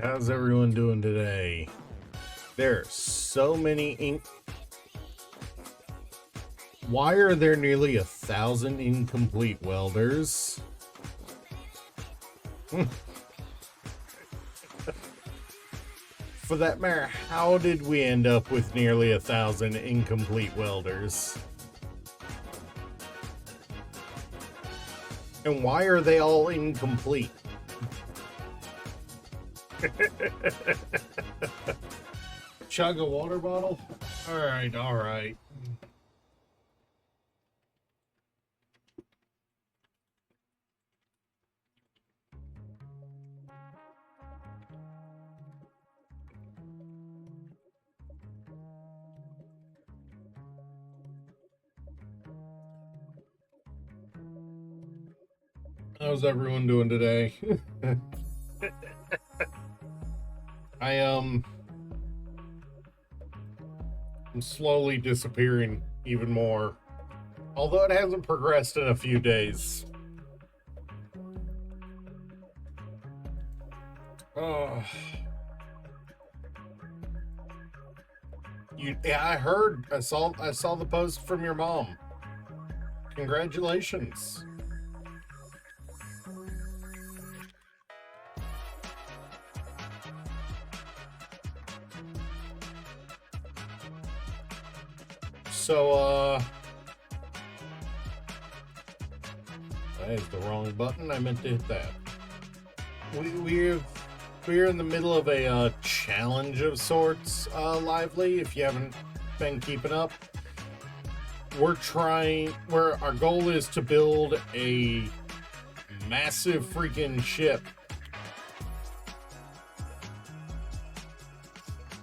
How's everyone doing today? There are so many ink. Why are there nearly 1,000 incomplete welders? For that matter, how did we end up with nearly 1,000 incomplete welders? And why are they all incomplete? Chug a water bottle? Alright, alright. How's everyone doing today? I'm slowly disappearing even more. Although it hasn't progressed in a few days. Oh. Yeah, I heard. I saw the post from your mom. Congratulations. So, that is the wrong button. I meant to hit that. We're in the middle of a challenge of sorts, Lively, if you haven't been keeping up. Our goal is to build a massive freaking ship.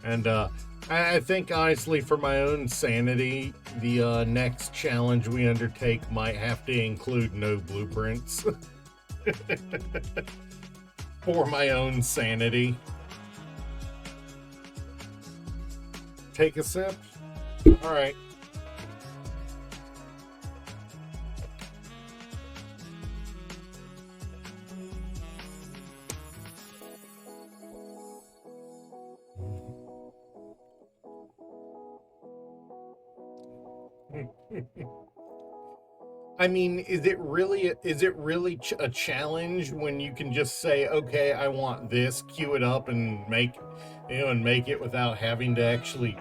And I think honestly, for my own sanity, the next challenge we undertake might have to include no blueprints. For my own sanity. Take a sip. All right. I mean, is it really a challenge when you can just say, okay, I want this, queue it up, and make it without having to actually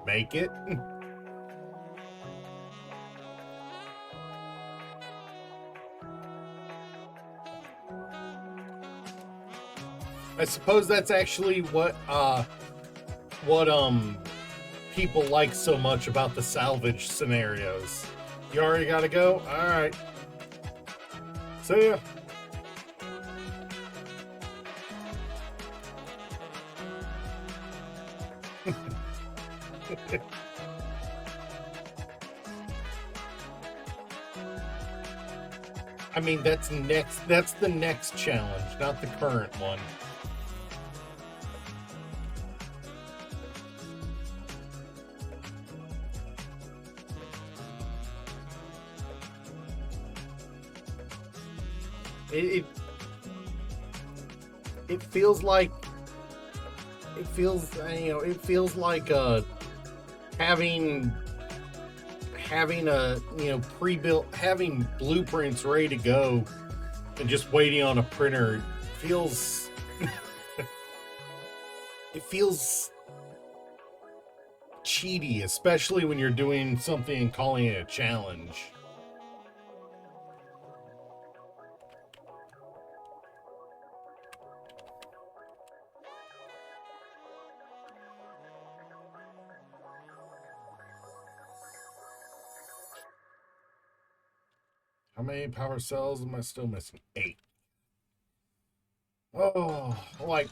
make it? I suppose that's actually what people like so much about the salvage scenarios. You already gotta go? Alright. See ya. I mean, that's the next challenge, not the current one. It it feels like it feels like having a pre-built, having blueprints ready to go and just waiting on a printer. Feels it feels cheaty, especially when you're doing something and calling it a challenge. How many power cells am I still missing? 8. Oh, like,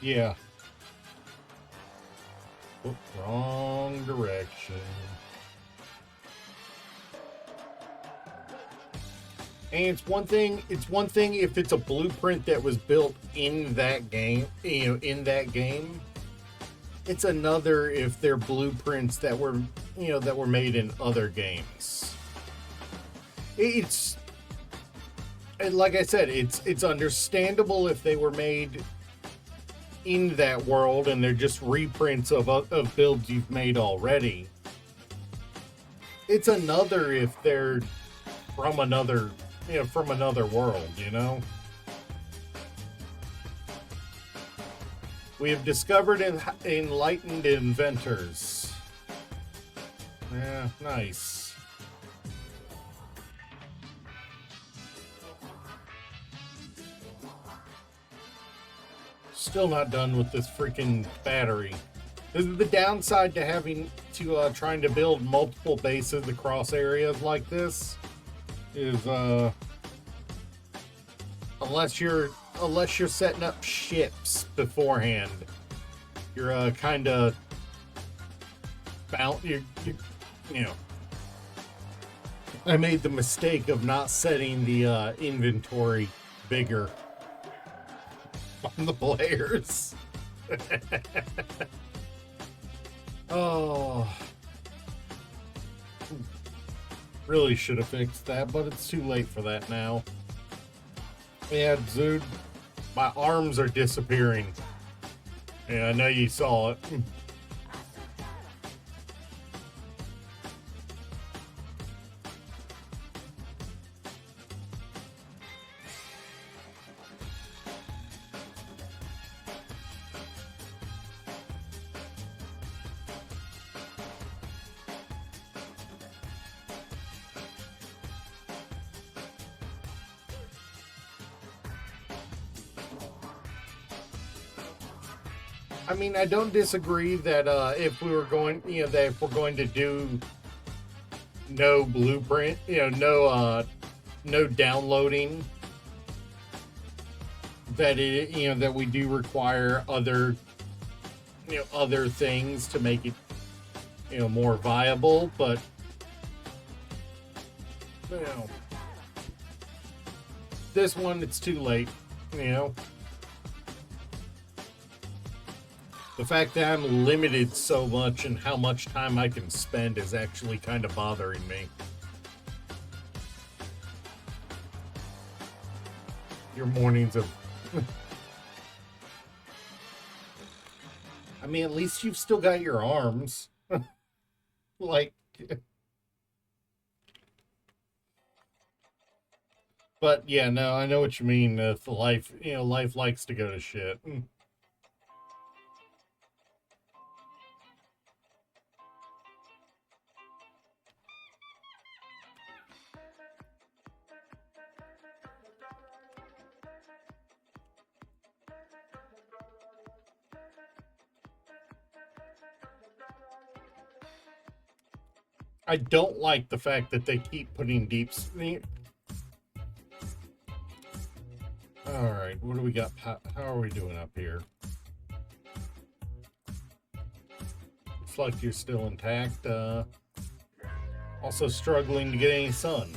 yeah. Oop, wrong direction. And it's one thing if it's a blueprint that was built in that game, It's another if they're blueprints that were made in other games. It's, and like I said, it's understandable if they were made in that world and they're just reprints of builds you've made already. It's another if they're from another world, We have discovered enlightened inventors. Yeah, nice. Still not done with this freaking battery. This is the downside to having to trying to build multiple bases across areas like this. Is unless you're setting up ships beforehand, you're kind of bound. I made the mistake of not setting the inventory bigger on the players. Oh, really should have fixed that, but it's too late for that now. Yeah, dude, my arms are disappearing. Yeah, I know you saw it. I mean, I don't disagree that if we're going to do no blueprint, no downloading, that it, that we do require other, other things to make it, more viable, but, this one, it's too late, The fact that I'm limited so much in how much time I can spend is actually kind of bothering me. Your mornings of... I mean, at least you've still got your arms. Like... But, yeah, no, I know what you mean. The life, life likes to go to shit. I don't like the fact that they keep putting deep... Alright, what do we got? How are we doing up here? Looks like you're still intact. Also struggling to get any sun.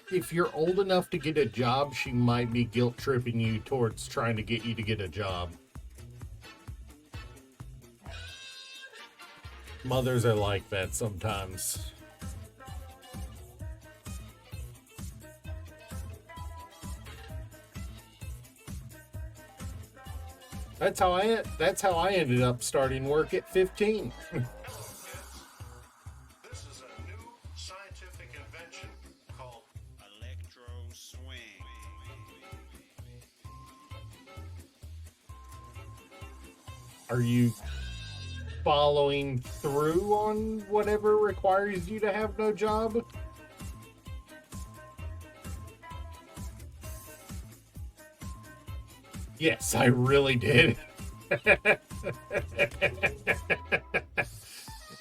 If you're old enough to get a job, she might be guilt-tripping you towards trying to get you to get a job. Mothers are like that sometimes. That's how I ended up starting work at 15. Are you following through on whatever requires you to have no job? Yes, I really did.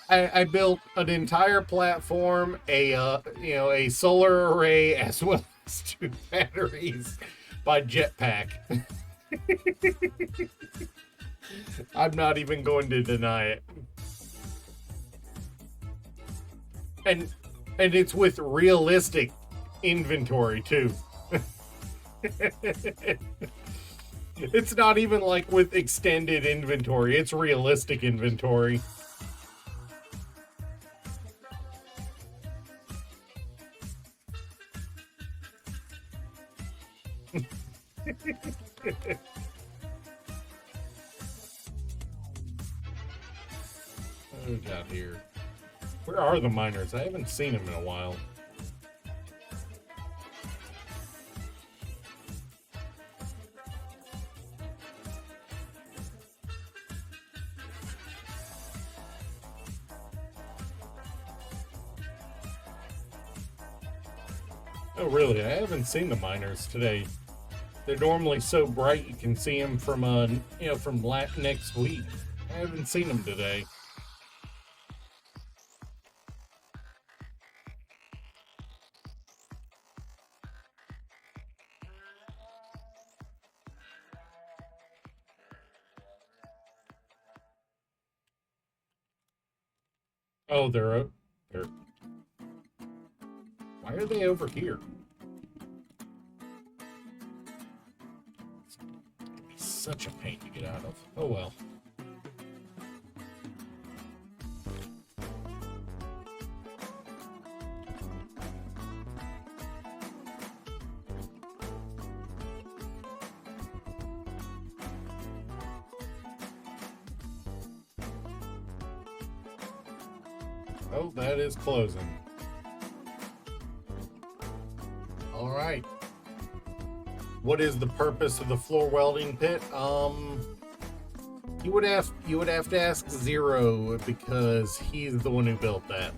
I built an entire platform, a solar array, as well as 2 batteries by Jetpack. I'm not even going to deny it. And it's with realistic inventory too. It's not even like with extended inventory, it's realistic inventory. What do we got here? Where are the miners? I haven't seen them in a while. Oh, really? I haven't seen the miners today. They're normally so bright you can see them from, from next week. I haven't seen them today. Oh, they're... Why are they over here? It's such a pain to get out of. Oh well. Oh, that is closing. All right. What is the purpose of the floor welding pit? You would have to ask Zero because he's the one who built that.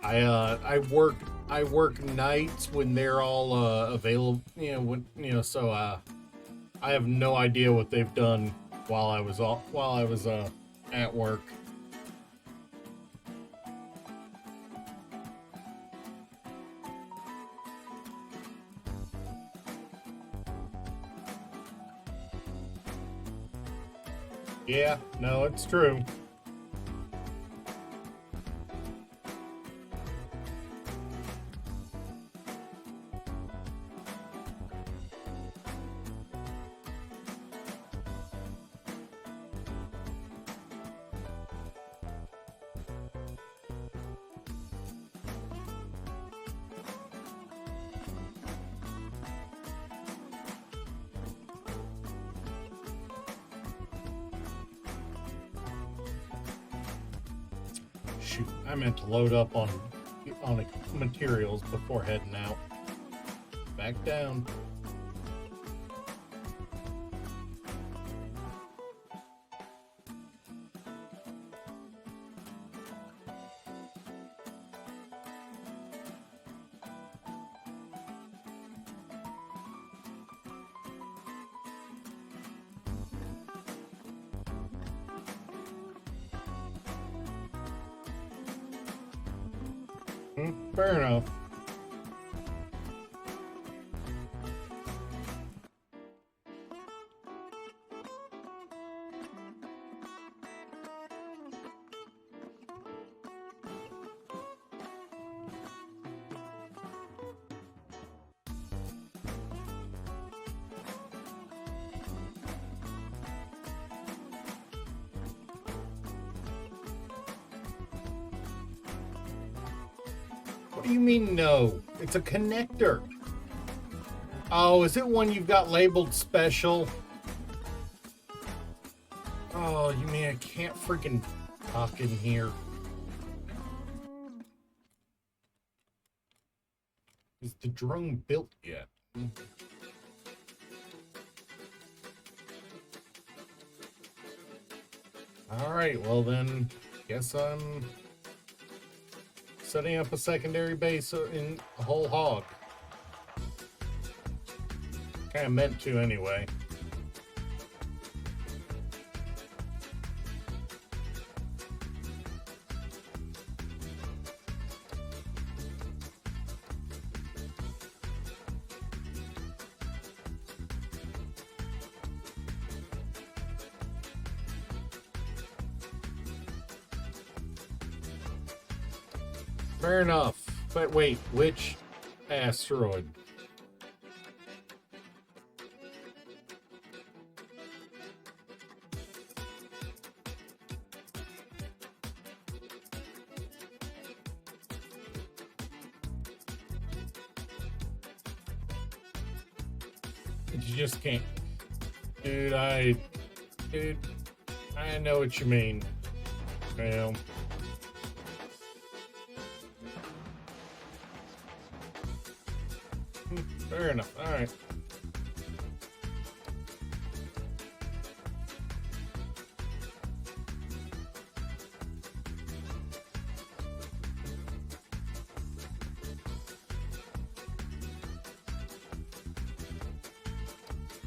I work nights when they're all available. So I have no idea what they've done while I was at work. Yeah, no, it's true. Shoot, I meant to load up on materials before heading out. Back down. Fair enough. What do you mean no? It's a connector. Oh, is it one you've got labeled special? Oh, you mean I can't freaking talk in here? Is the drone built yet? Alright, well then, guess I'm setting up a secondary base in a whole hog. Kinda meant to anyway. Fair enough. But wait, which asteroid? You just can't. Dude, I know what you mean. Well. Fair enough. All right.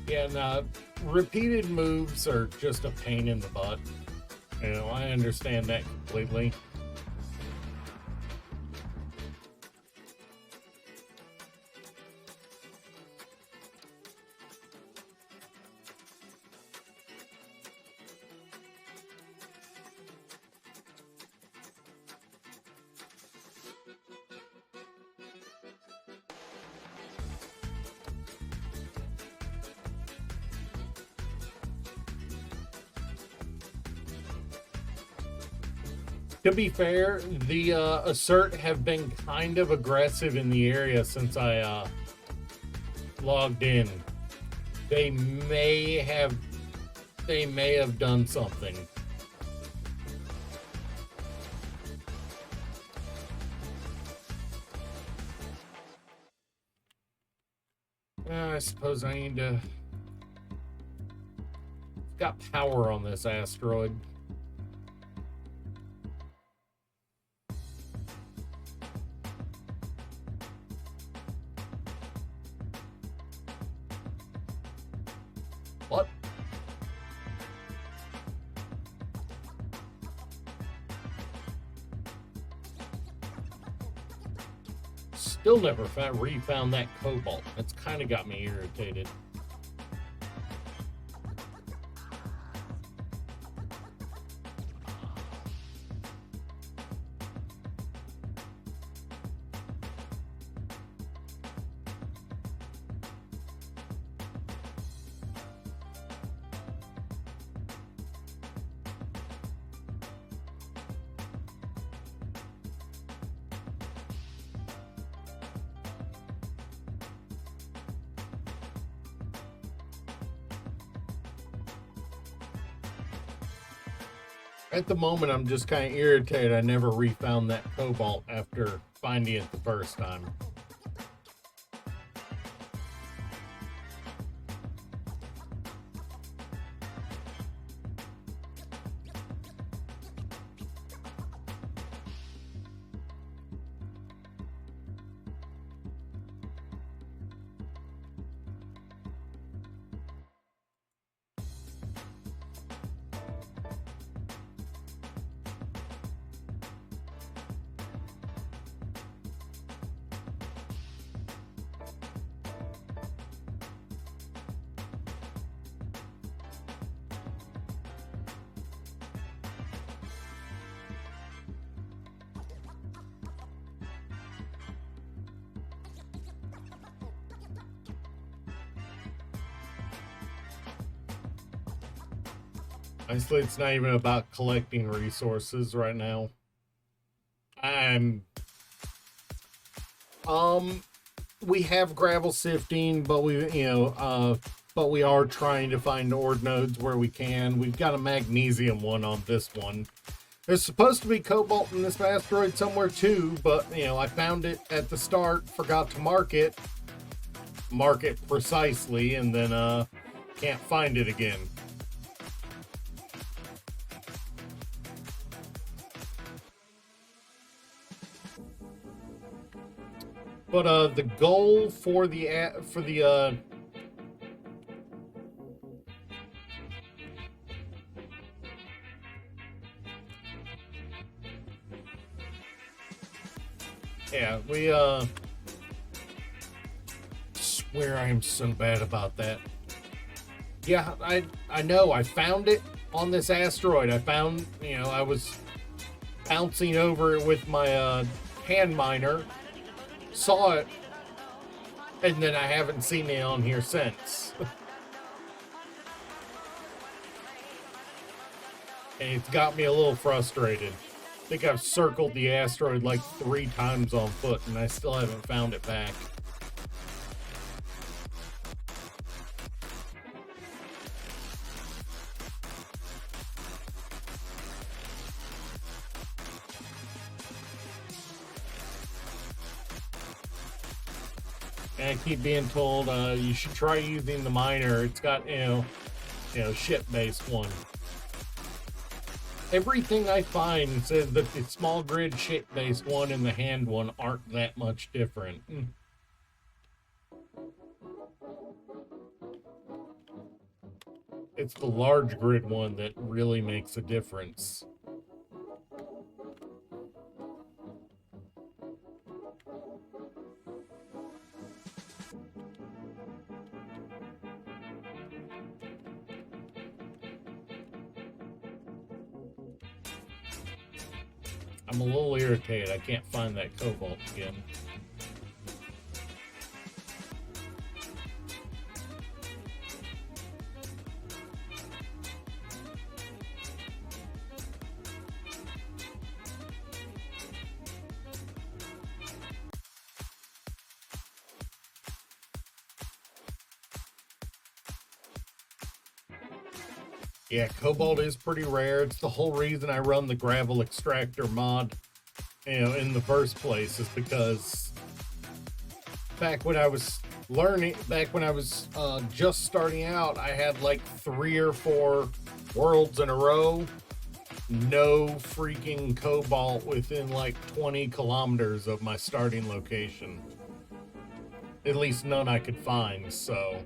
Yeah, nah, repeated moves are just a pain in the butt. I understand that completely. To be fair, the Assert have been kind of aggressive in the area since I logged in. They may have done something. I suppose I need to. Got power on this asteroid. Still never refound that cobalt. That's kind of got me irritated. At the moment, I'm just kind of irritated I never refound that cobalt after finding it the first time. Honestly, it's not even about collecting resources right now. We have gravel sifting, but but we are trying to find ore nodes where we can. We've got a magnesium one on this one. There's supposed to be cobalt in this asteroid somewhere too, but I found it at the start, forgot to mark it precisely, and then can't find it again. But the goal for the yeah, we swear I am so bad about that. Yeah, I know. I found it on this asteroid. I found, I was bouncing over it with my hand miner, saw it, and then I haven't seen it on here since. And it's got me a little frustrated. I think I've circled the asteroid like 3 times on foot, and I still haven't found it back. And I keep being told you should try using the miner. It's got ship-based one. Everything I find says that the small grid ship-based one and the hand one aren't that much different. It's the large grid one that really makes a difference. I'm a little irritated. I can't find that cobalt again. Yeah, cobalt is pretty rare. It's the whole reason I run the gravel extractor mod, in the first place, is because back when I was just starting out, I had like 3 or 4 worlds in a row. No freaking cobalt within like 20 kilometers of my starting location. At least none I could find, so...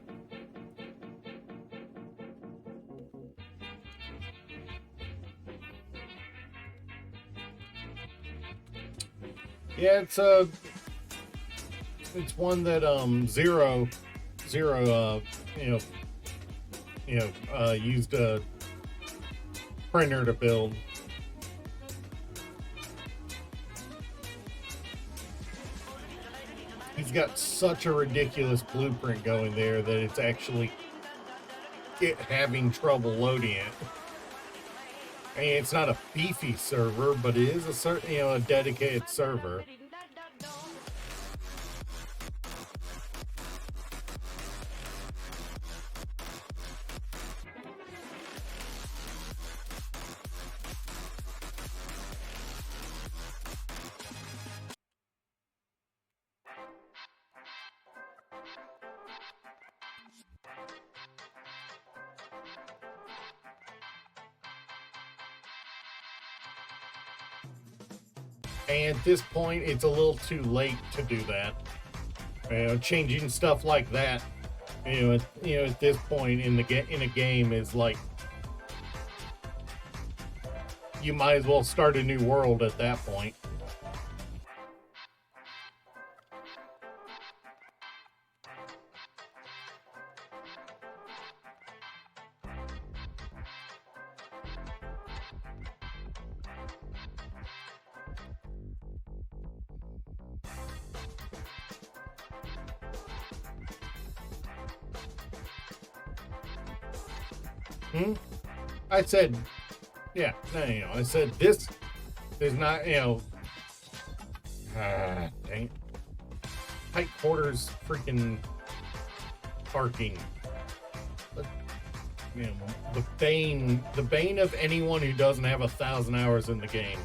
Yeah, it's one that Zero used a printer to build. He's got such a ridiculous blueprint going there that it's actually having trouble loading it. I mean, it's not a beefy server, but it is a dedicated server. And at this point, it's a little too late to do that. Changing stuff like that, at this point in a game is like, you might as well start a new world at that point. I said, yeah, I said this is not, dang. Tight quarters freaking parking. The bane of anyone who doesn't have 1,000 hours in the game.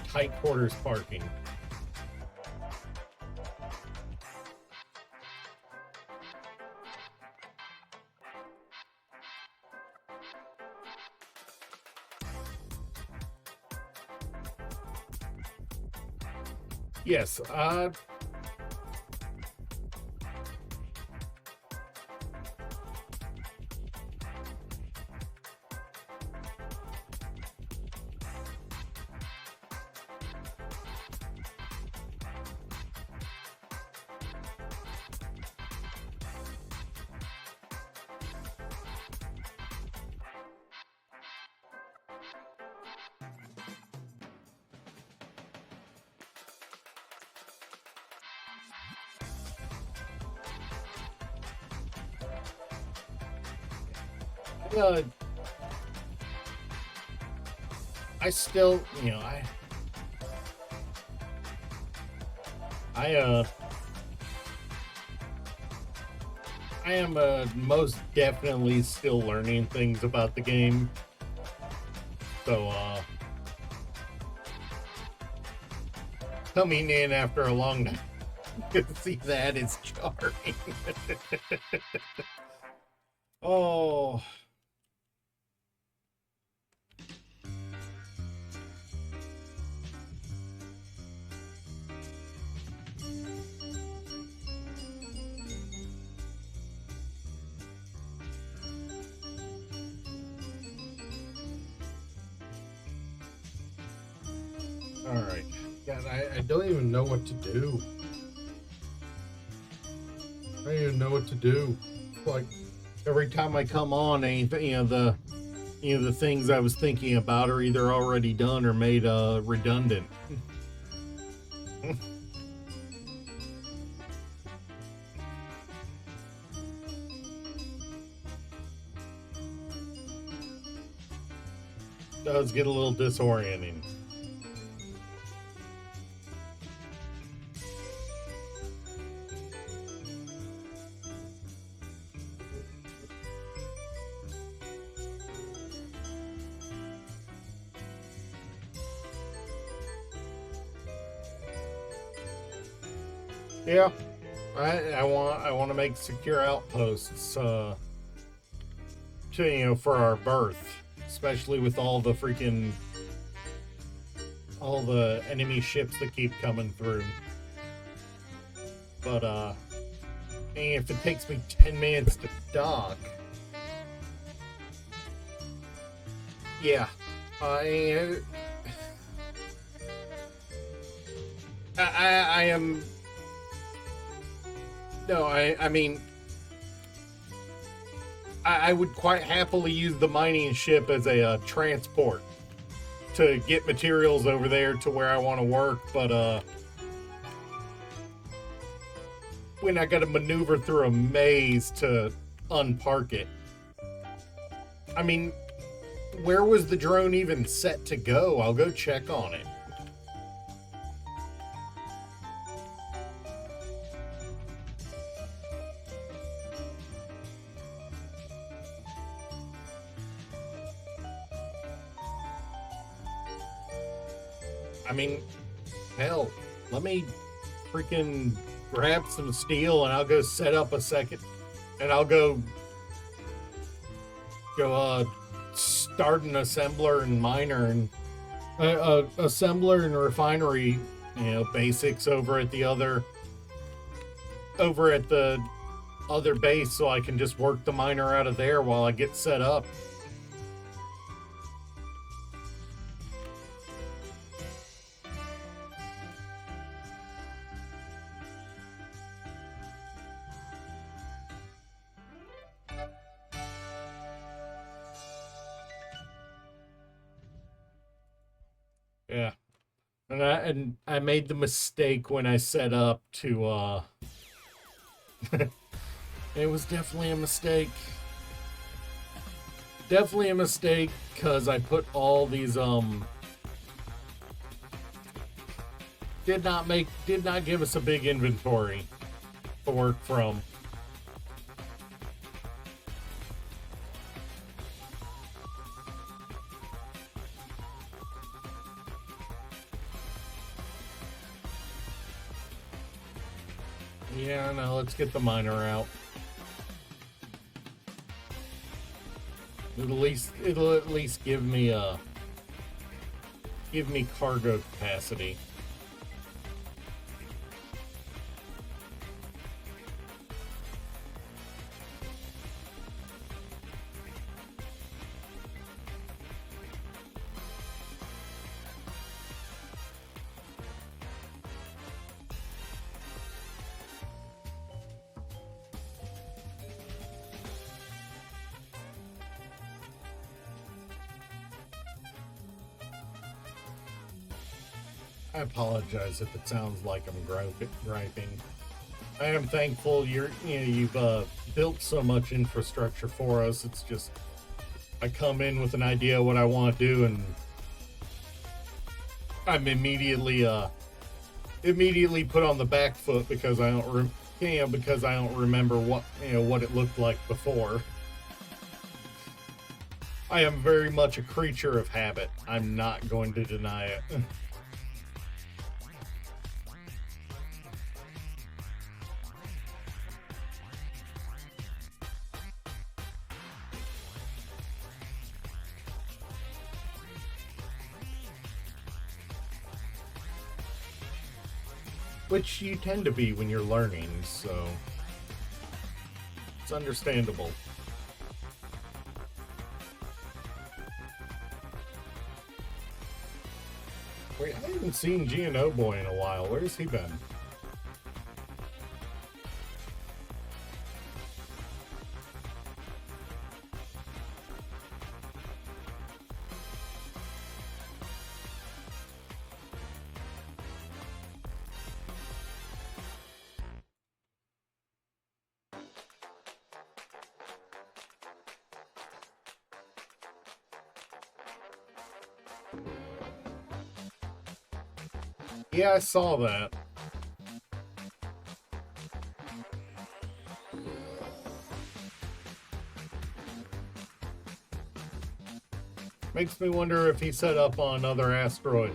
Tight quarters parking. Yes, I still, I am most definitely still learning things about the game. So, coming in after a long time to see that is jarring. Oh. All right. God, I don't even know what to do. I don't even know what to do. Like, every time I come on, anything, the things I was thinking about are either already done or made redundant. Does get a little disorienting. Yeah, I want to make secure outposts to for our berth, especially with all the enemy ships that keep coming through. But if it takes me 10 minutes to dock, yeah, I No, I mean, I would quite happily use the mining ship as a transport to get materials over there to where I want to work, but when I got to maneuver through a maze to unpark it. I mean, where was the drone even set to go? I'll go check on it. I mean, hell, let me freaking grab some steel and I'll go set up a second, and I'll go start an assembler and miner and assembler and refinery, basics over at the other base, so I can just work the miner out of there while I get set up. Yeah. And I made the mistake when I set up to it was definitely a mistake. Definitely a mistake because I put all these did not give us a big inventory to work from. Yeah, no, let's get the miner out. It'll at least give me cargo capacity. I apologize if it sounds like I'm griping. I am thankful you've built so much infrastructure for us. It's just I come in with an idea of what I want to do, and I'm immediately put on the back foot because I don't remember what it looked like before. I am very much a creature of habit. I'm not going to deny it. Which you tend to be when you're learning, so it's understandable. Wait, I haven't seen G&O Boy in a while. Where's he been? Yeah, I saw that. Makes me wonder if he set up on another asteroid.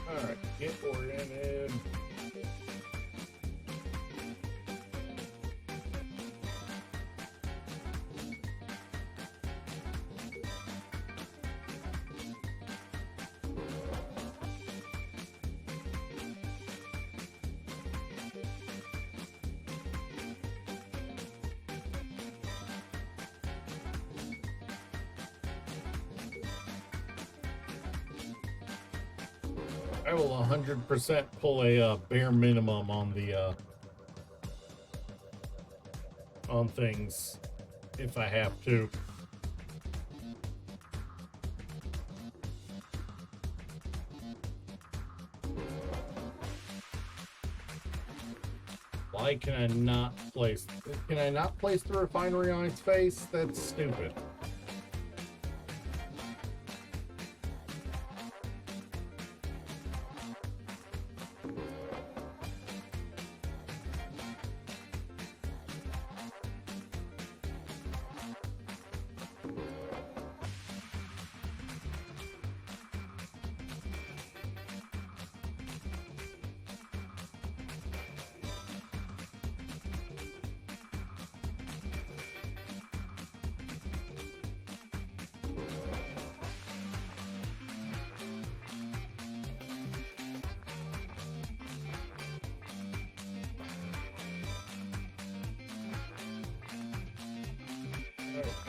Alright, get oriented. I will 100% pull a bare minimum on the on things if I have to. Why can I not place? Can I not place the refinery on its face? That's stupid.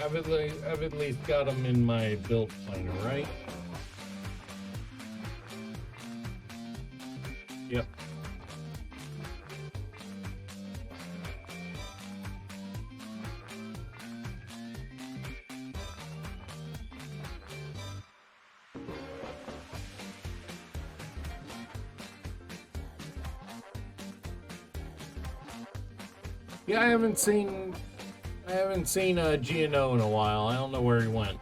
I've at least got them in my build planner, right? Yep. Yeah, I haven't seen Gino in a while. I don't know where he went.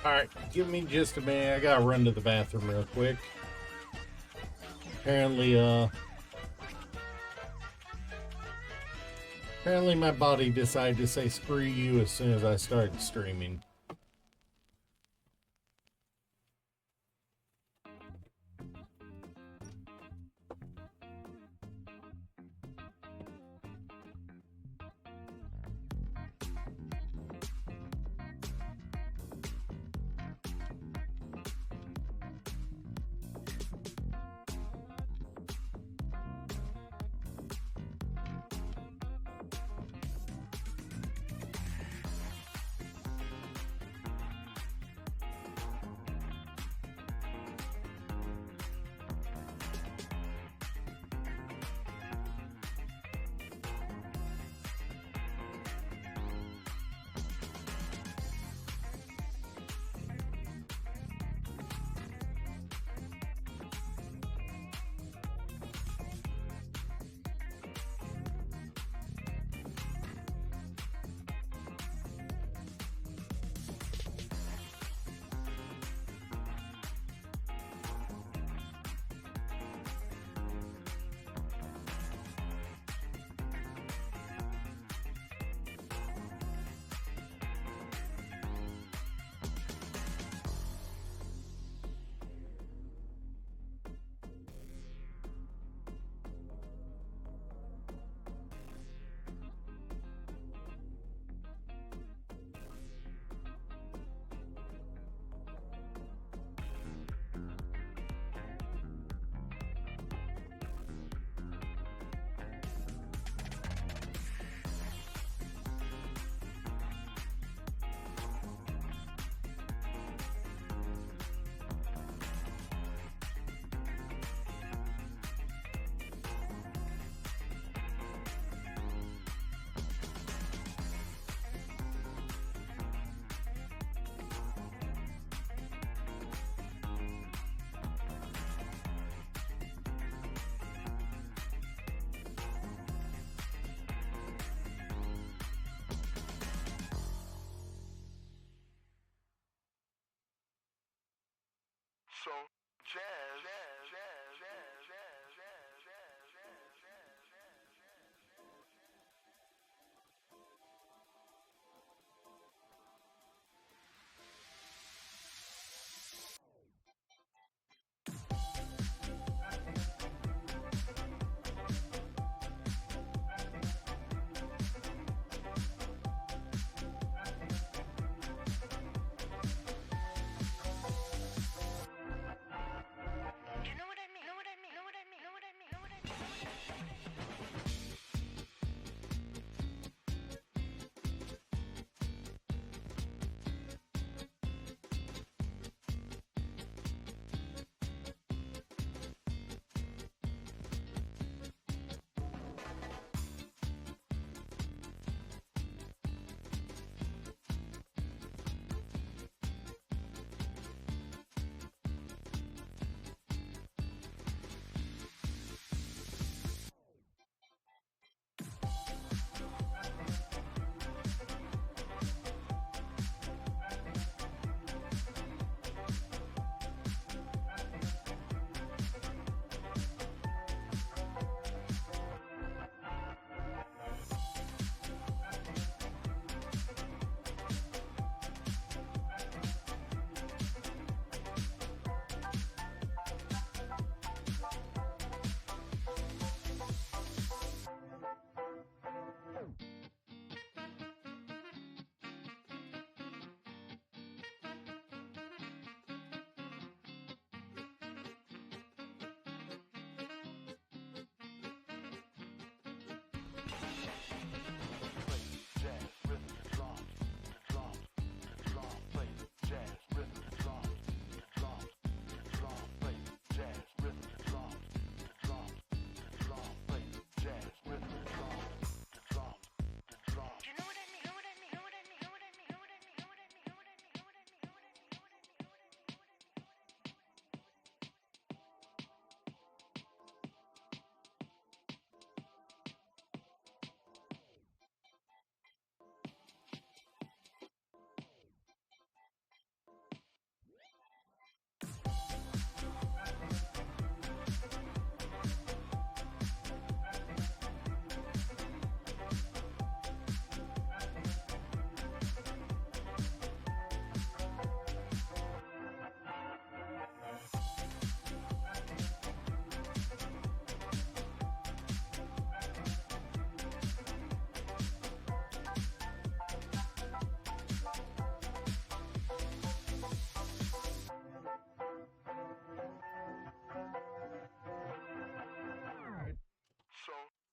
Alright, give me just a minute. I gotta run to the bathroom real quick. Apparently my body decided to say screw you as soon as I started streaming.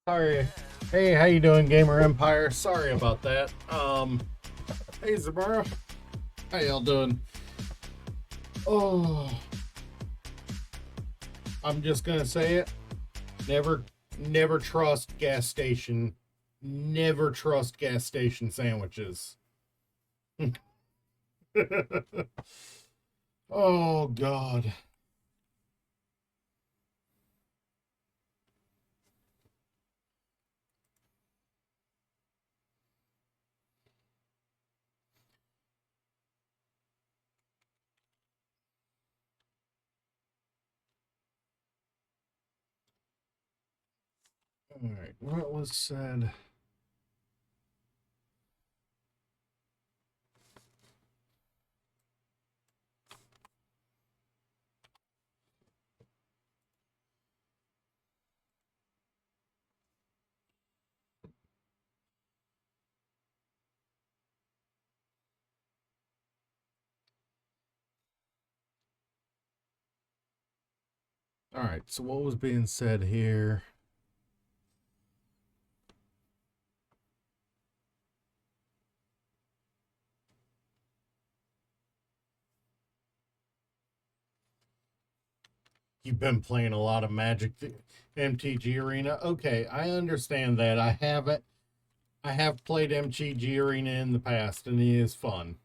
Sorry. Hey, how you doing, Gamer Empire? Sorry about that. Hey, Zabara. How y'all doing? Oh, I'm just gonna say it. Never, never trust gas station. Never trust gas station sandwiches. Oh God. All right, what was said? All right, so what was being said here? You've been playing a lot of Magic MTG Arena. Okay, I understand that. I have played MTG Arena in the past, and it is fun.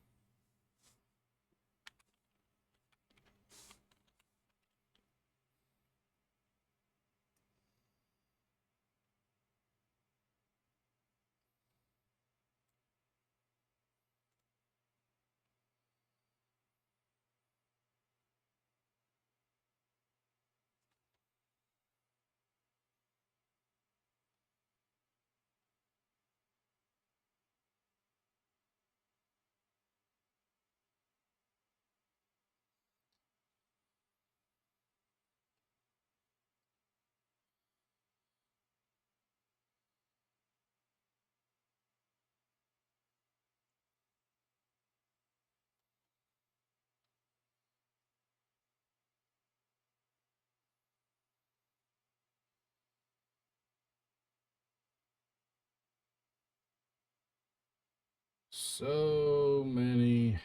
so many.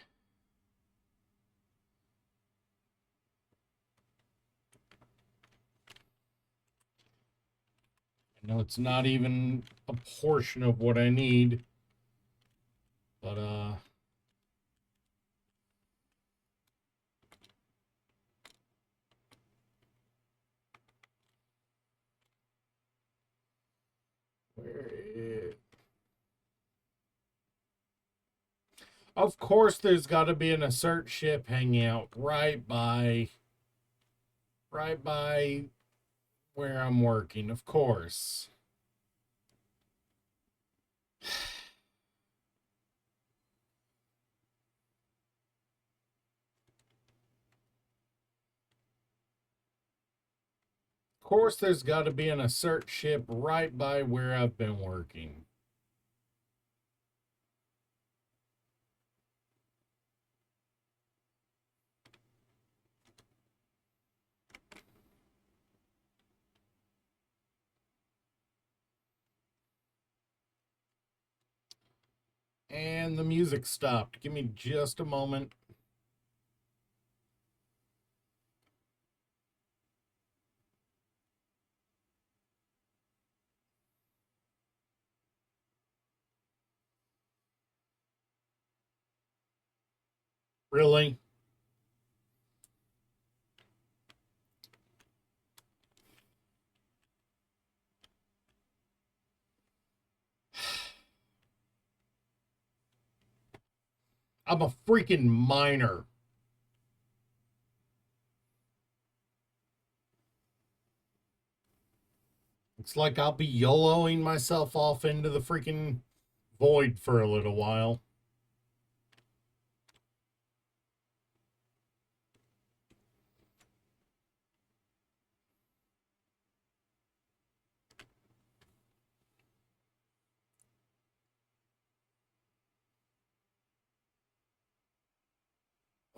I know it's not even a portion of what I need, but of course there's got to be an assert ship hanging out right by where I'm working, of course. Of course there's got to be an assert ship right by where I've been working. And the music stopped. Give me just a moment. Really? I'm a freaking miner. It's like I'll be YOLOing myself off into the freaking void for a little while.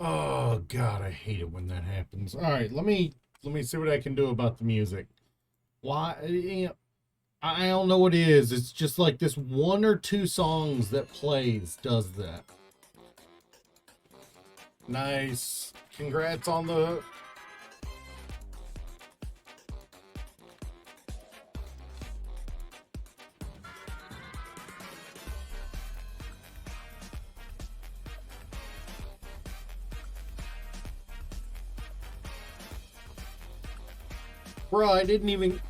Oh god, I hate it when that happens. All right, let me see what I can do about the music. Why? I don't know what it is. It's just like this one or two songs that plays does that. Nice. Congrats on the. Bro, I didn't even.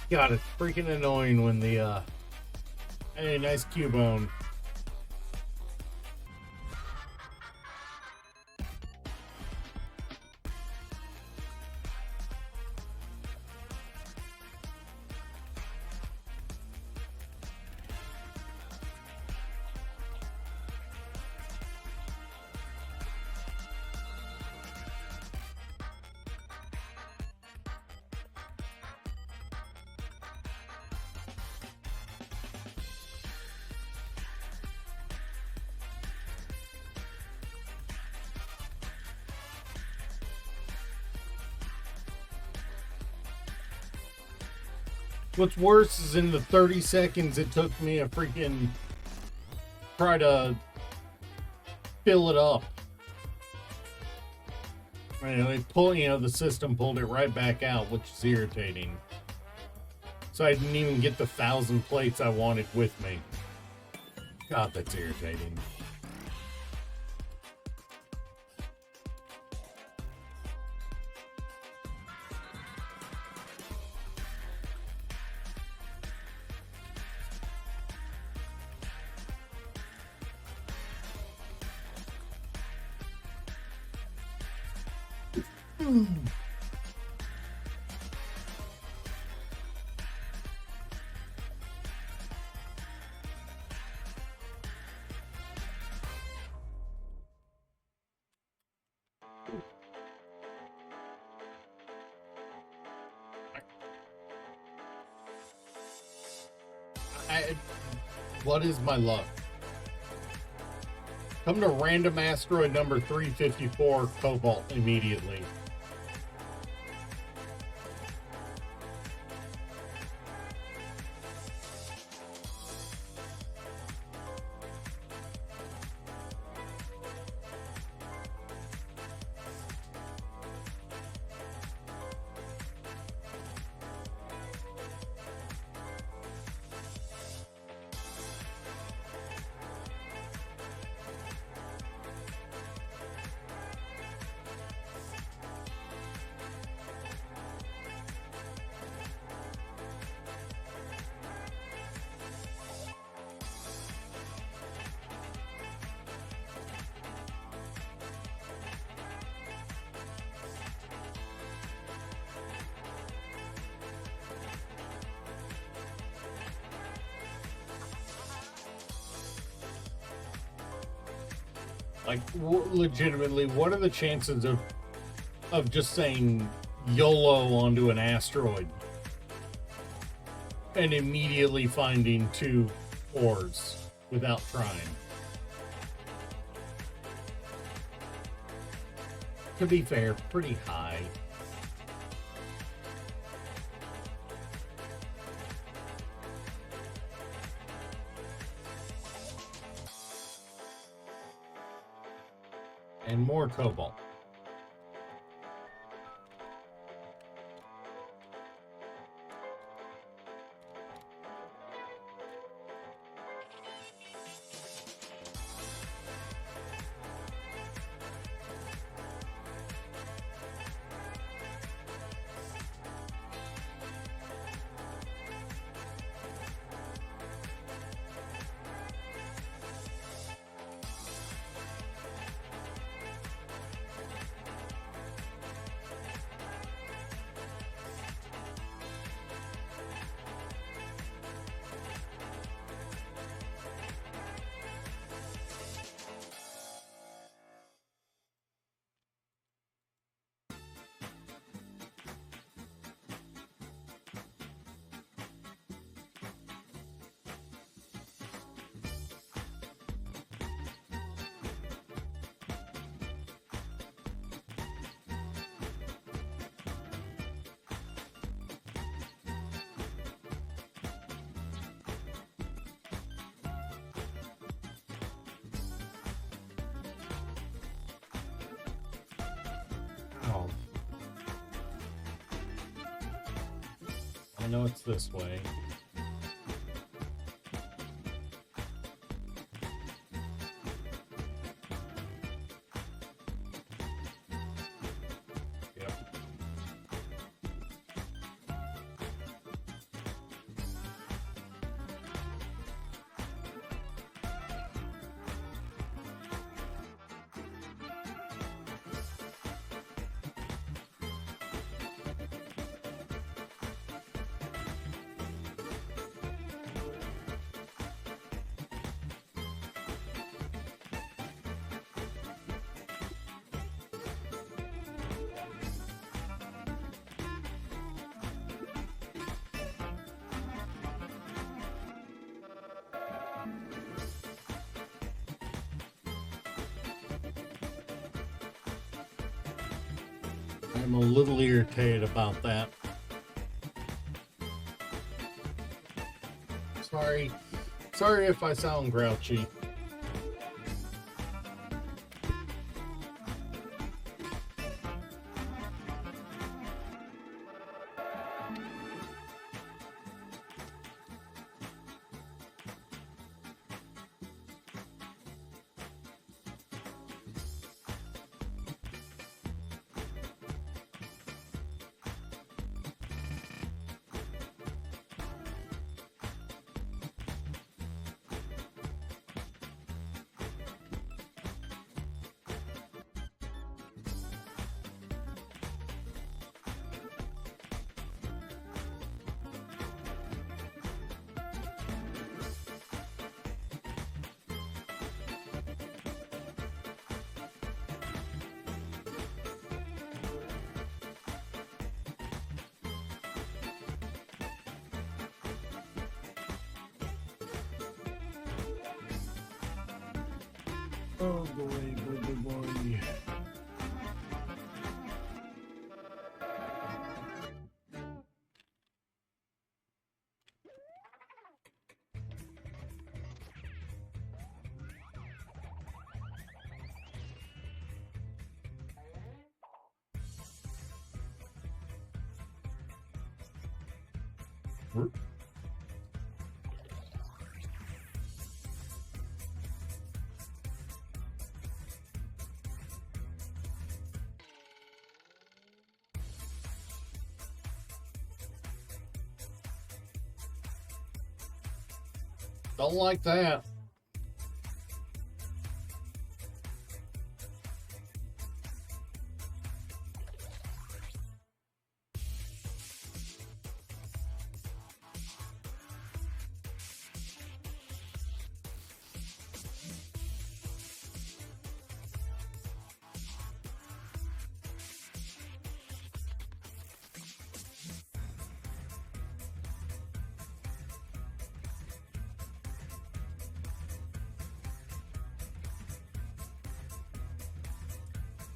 God, it's freaking annoying when the hey, nice Cubone. What's worse is in the 30 seconds it took me to freaking try to fill it up. The system pulled it right back out, which is irritating. So I didn't even get the 1,000 plates I wanted with me. God, that's irritating. what is my luck? Come to random asteroid number 354, Cobalt, immediately. Like, legitimately, what are the chances of just saying YOLO onto an asteroid and immediately finding 2 ores without trying? To be fair, pretty high. And more cobalt. Oh. I know it's this way. Yep. I'm a little irritated about that. Sorry if I sound grouchy. Oh boy, boy, boy, boy. Don't like that.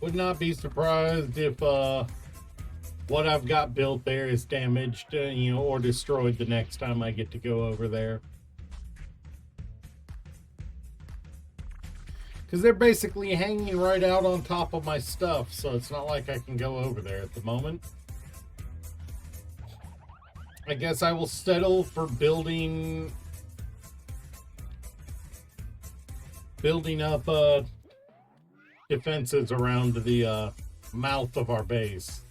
Would not be surprised if what I've got built there is damaged, or destroyed the next time I get to go over there. Because they're basically hanging right out on top of my stuff, so it's not like I can go over there at the moment. I guess I will settle for building up defenses around the mouth of our base.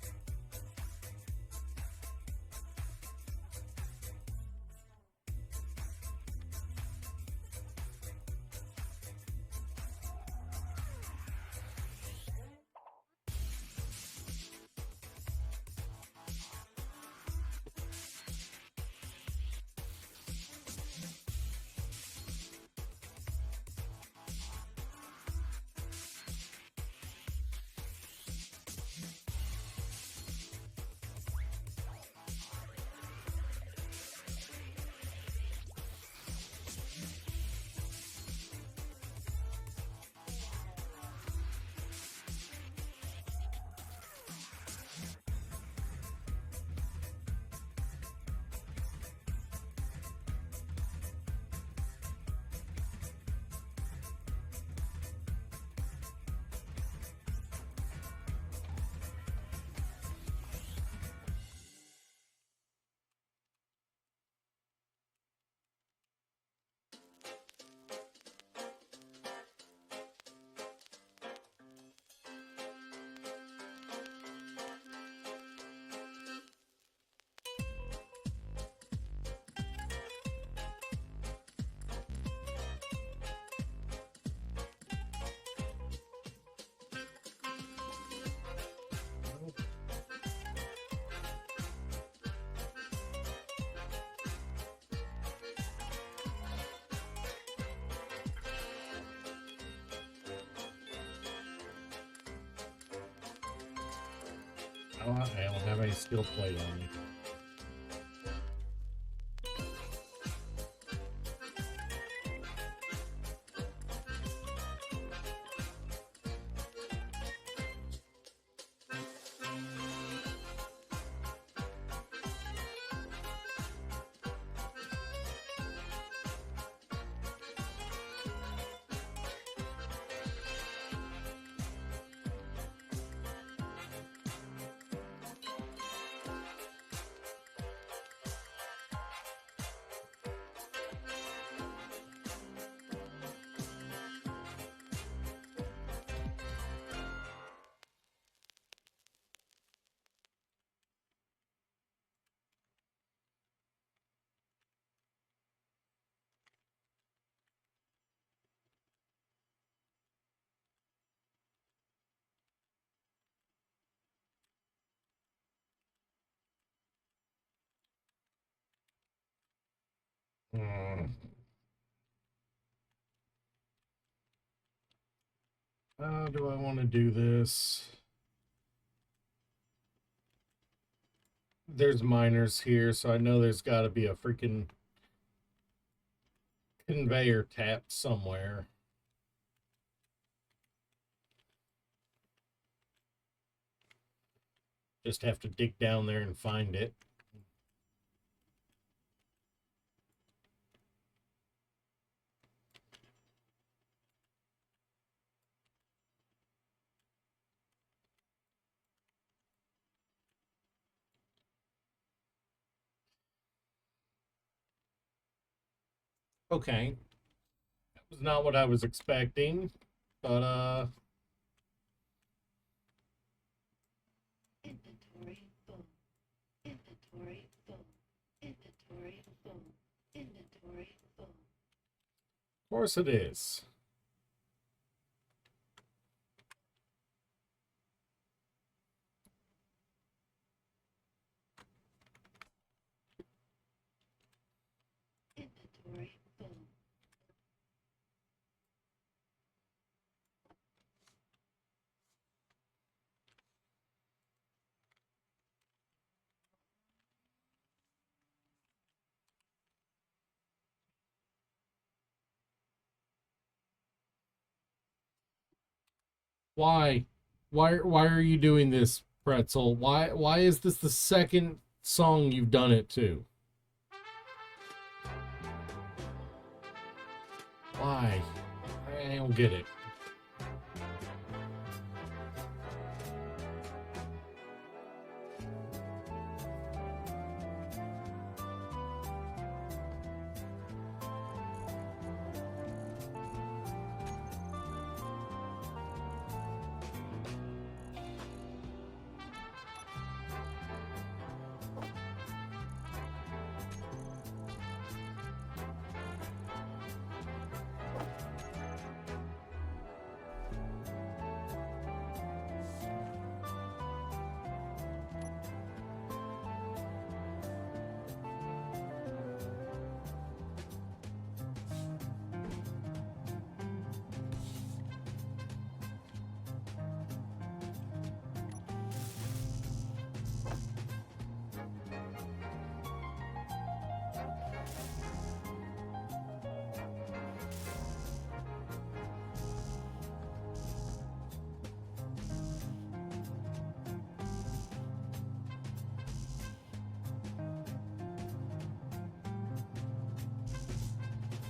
I don't have any skill plate on me. Hmm. How do I want to do this? There's miners here, so I know there's got to be a freaking conveyor tapped somewhere. Just have to dig down there and find it. Okay. That was not what I was expecting, but Inventory full. Inventory full. Inventory full. Inventory full. of course it is. Inventory full. Why? Why are you doing this, Pretzel? Why is this the second song you've done it to? Why? I don't get it.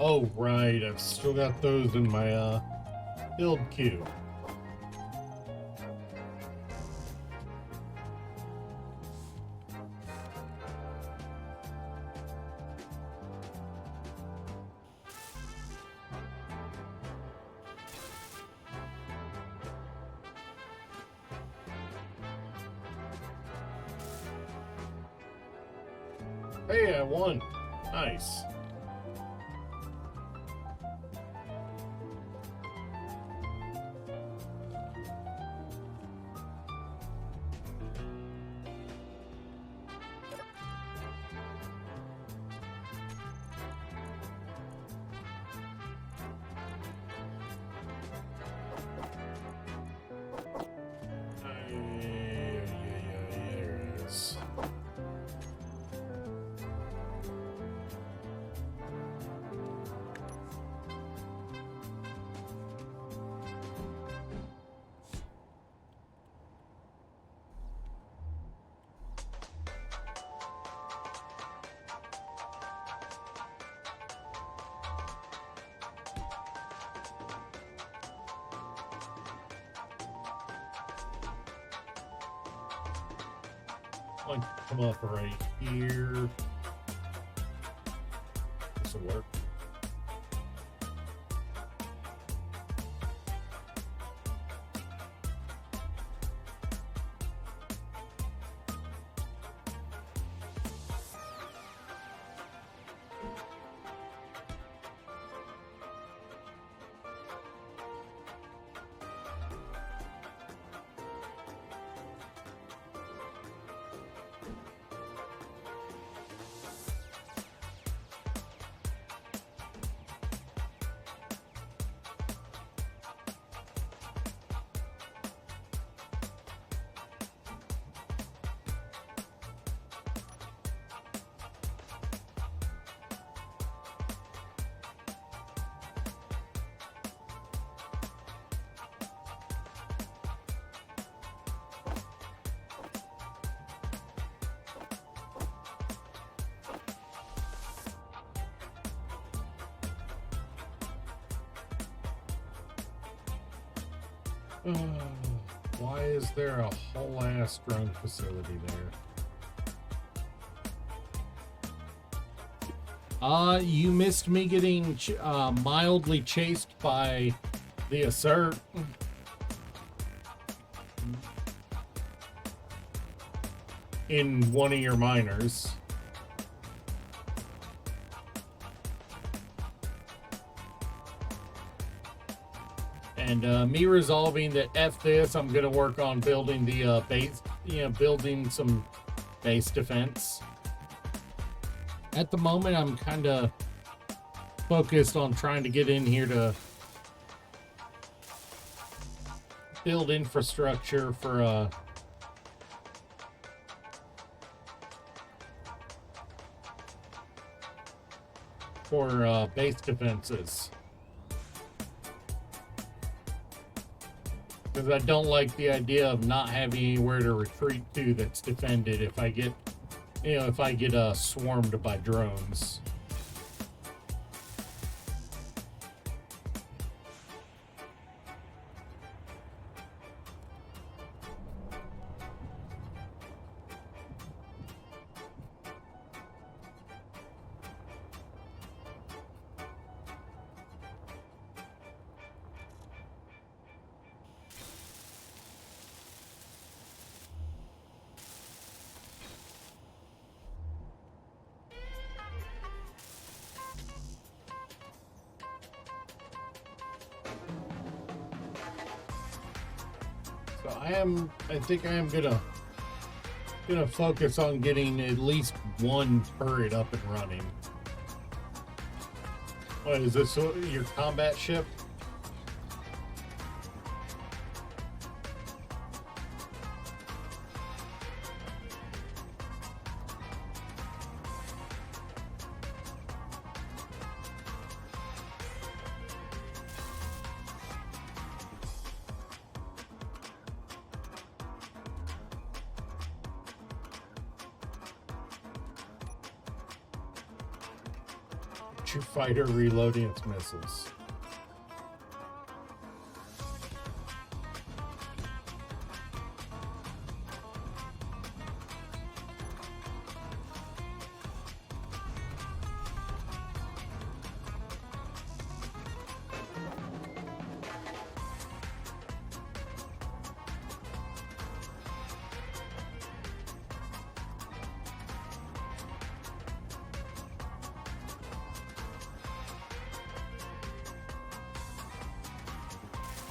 Oh, right. I've still got those in my build queue. Hey, I won. Nice. Yes. One come up right here. This will work. Why is there a whole ass drone facility there? You missed me getting mildly chased by the Assert. In one of your miners. And me resolving that F this, I'm gonna work on building the base, building some base defense. At the moment, I'm kind of focused on trying to get in here to build infrastructure for base defenses. Because I don't like the idea of not having anywhere to retreat to that's defended if I get, swarmed by drones. So I think I am gonna focus on getting at least one turret up and running. What is this, your combat ship? Fighter reloading its missiles.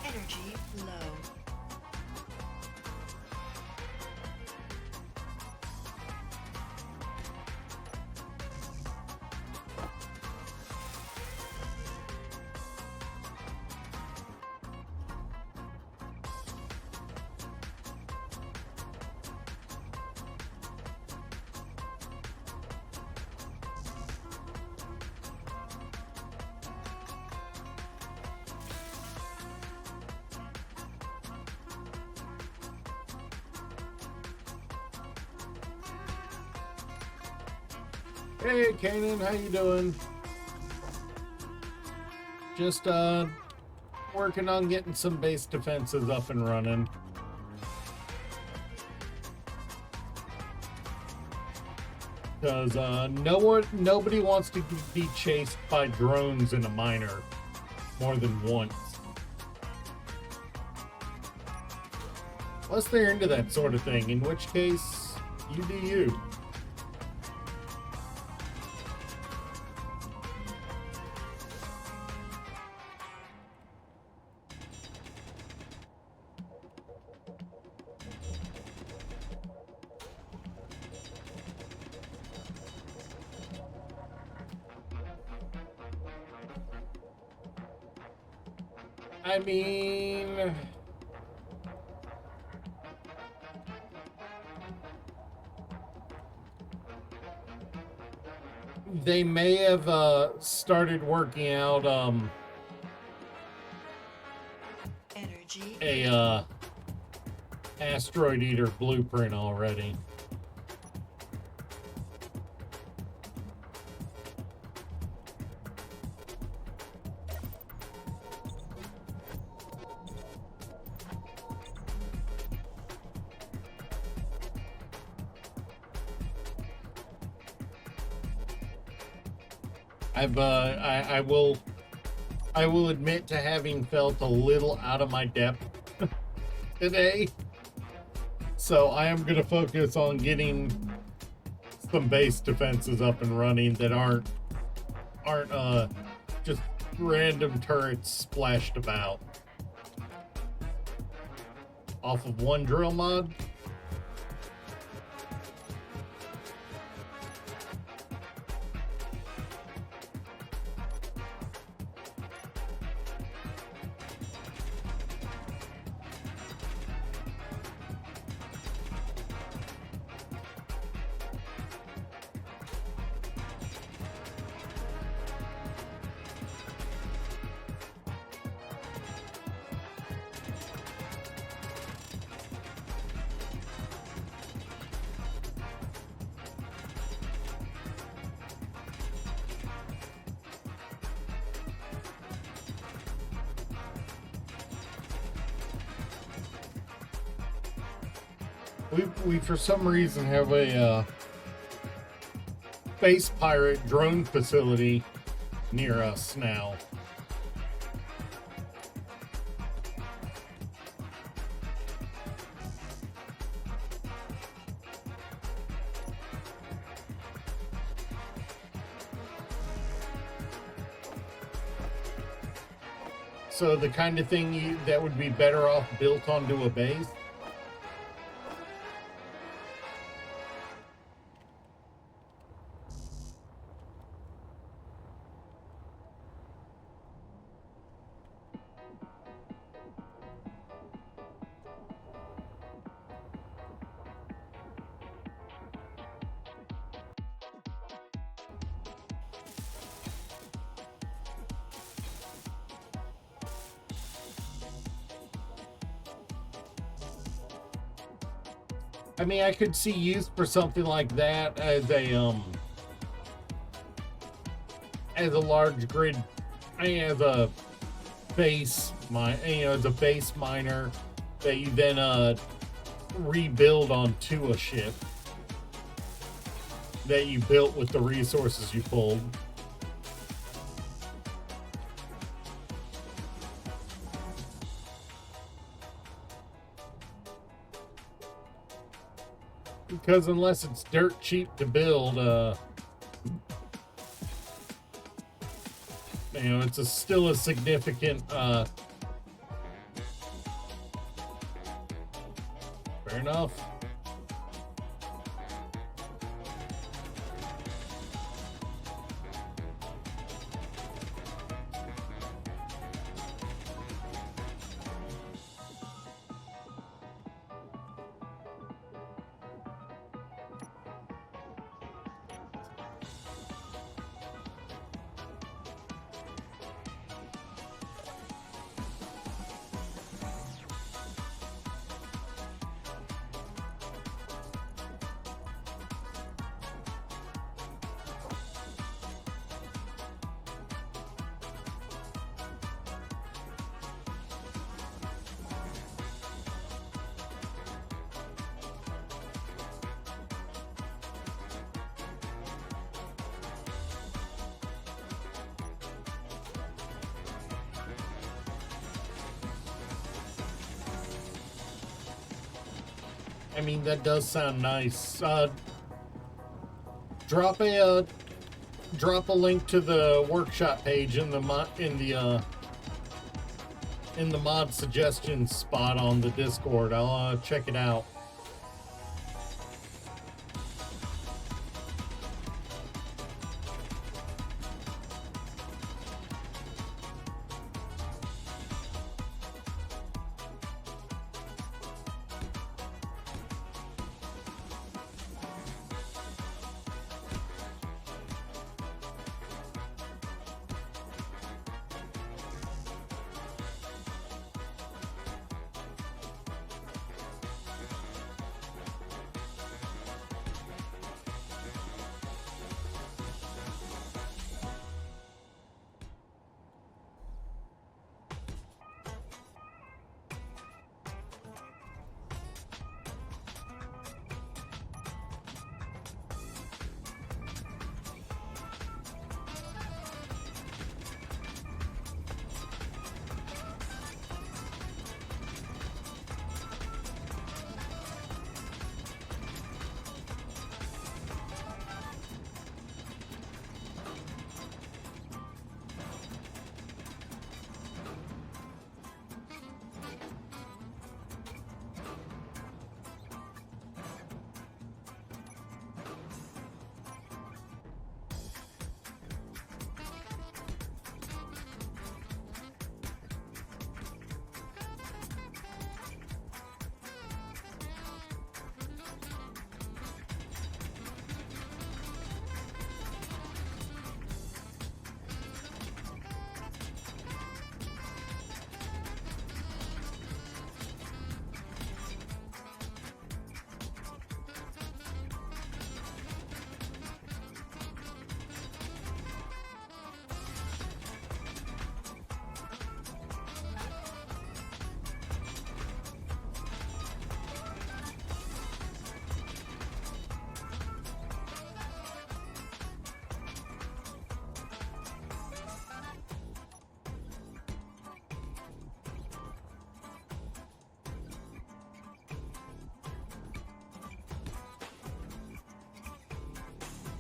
Energy low. Hey, Kanan, how you doing? Just working on getting some base defenses up and running. Because nobody wants to be chased by drones in a miner more than once. Unless they're into that sort of thing, in which case, you do you. I mean, they may have started working out Energy. a asteroid eater blueprint already. I will admit to having felt a little out of my depth today. So I am going to focus on getting some base defenses up and running that aren't just random turrets splashed about. Off of one drill mod. We for some reason have a space pirate drone facility near us now. So the kind of thing that would be better off built onto a base. I mean, I could see use for something like that as a large grid, as a base as a base miner that you then rebuild onto a ship that you built with the resources you pulled. Because unless it's dirt cheap to build, it's still a significant, fair enough. I mean, that does sound nice. Drop a link to the workshop page in the mod suggestions spot on the Discord. I'll check it out.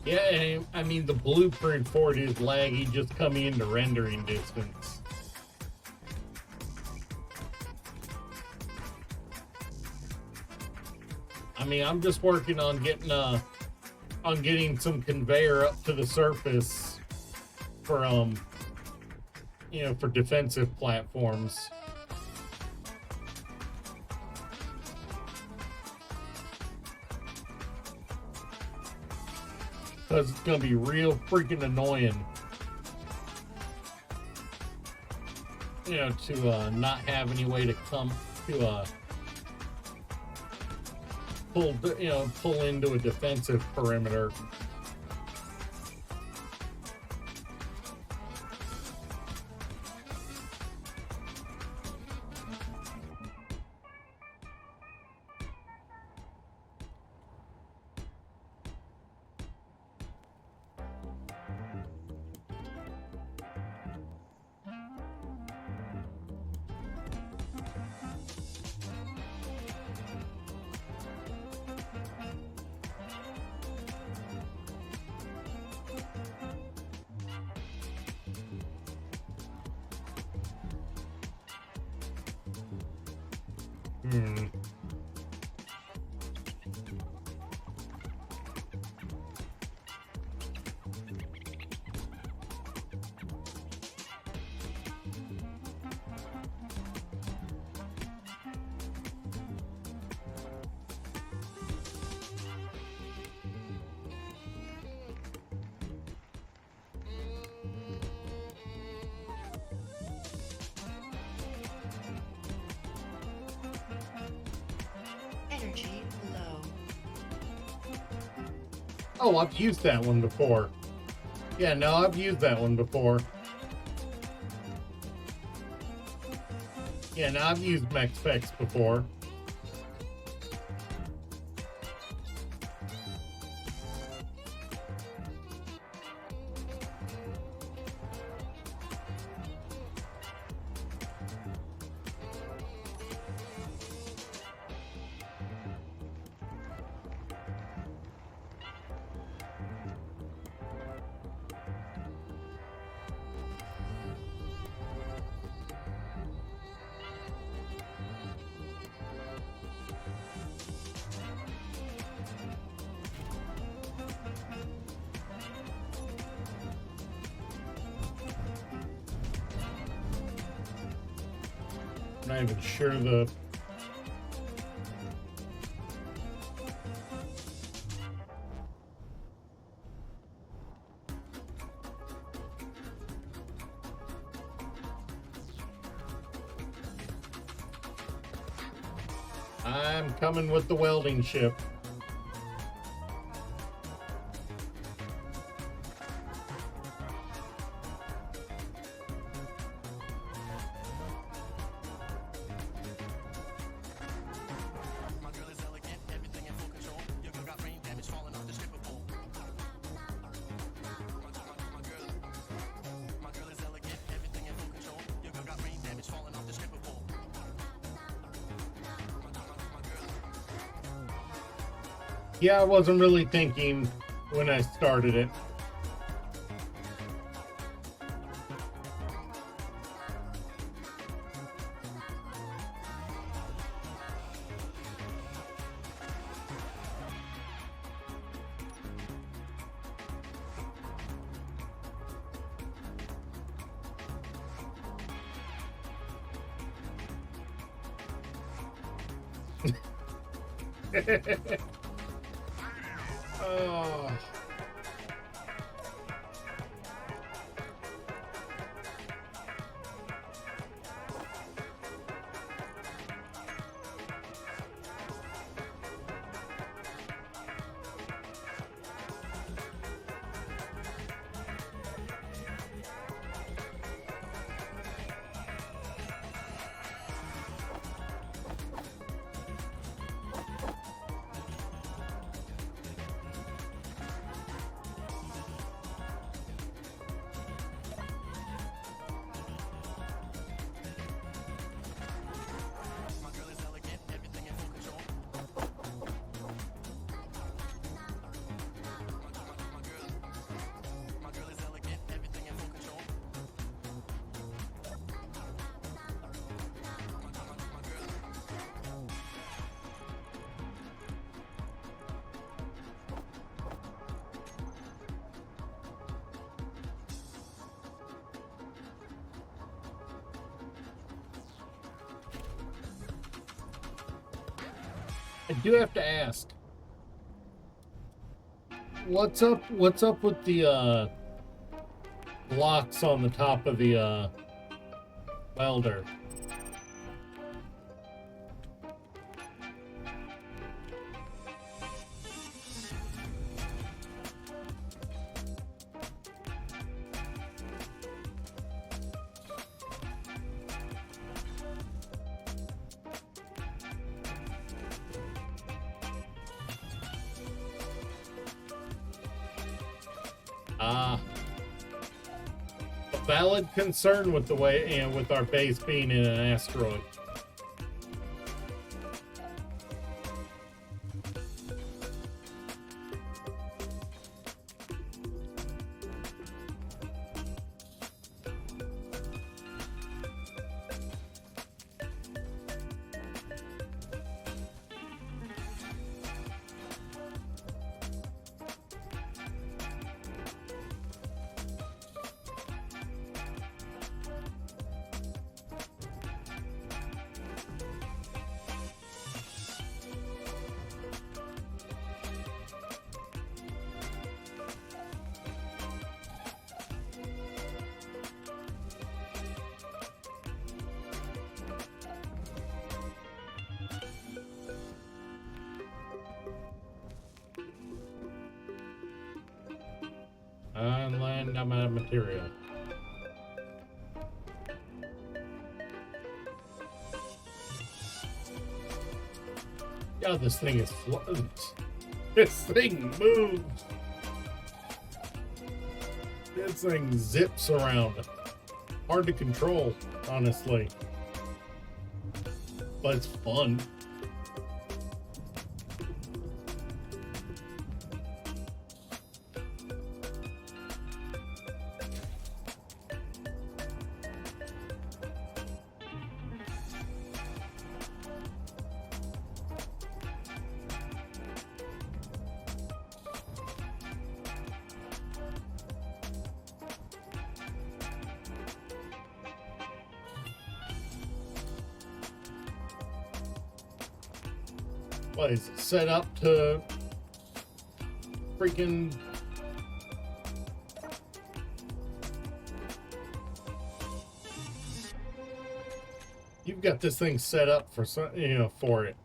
Yeah, I mean, the blueprint for it is laggy just coming into rendering distance. I mean, I'm just working on getting some conveyor up to the surface for for defensive platforms. Because it's going to be real freaking annoying, to not have any way to come to pull into a defensive perimeter. Hmm. Energy low. Oh, I've used that one before. Yeah, no, I've used that one before. Yeah, no, I've used Mech Specs before. Not even sure the I'm coming with the welding ship. Yeah, I wasn't really thinking when I started it. Oh. I do have to ask. What's up with the blocks on the top of the welder? A valid concern with the way, with our base being in an asteroid. And land, I'm out of material. God, this thing is this thing moves. This thing zips around. Hard to control, honestly. But it's fun. What is it set up to freaking you've got this thing set up for some, for it.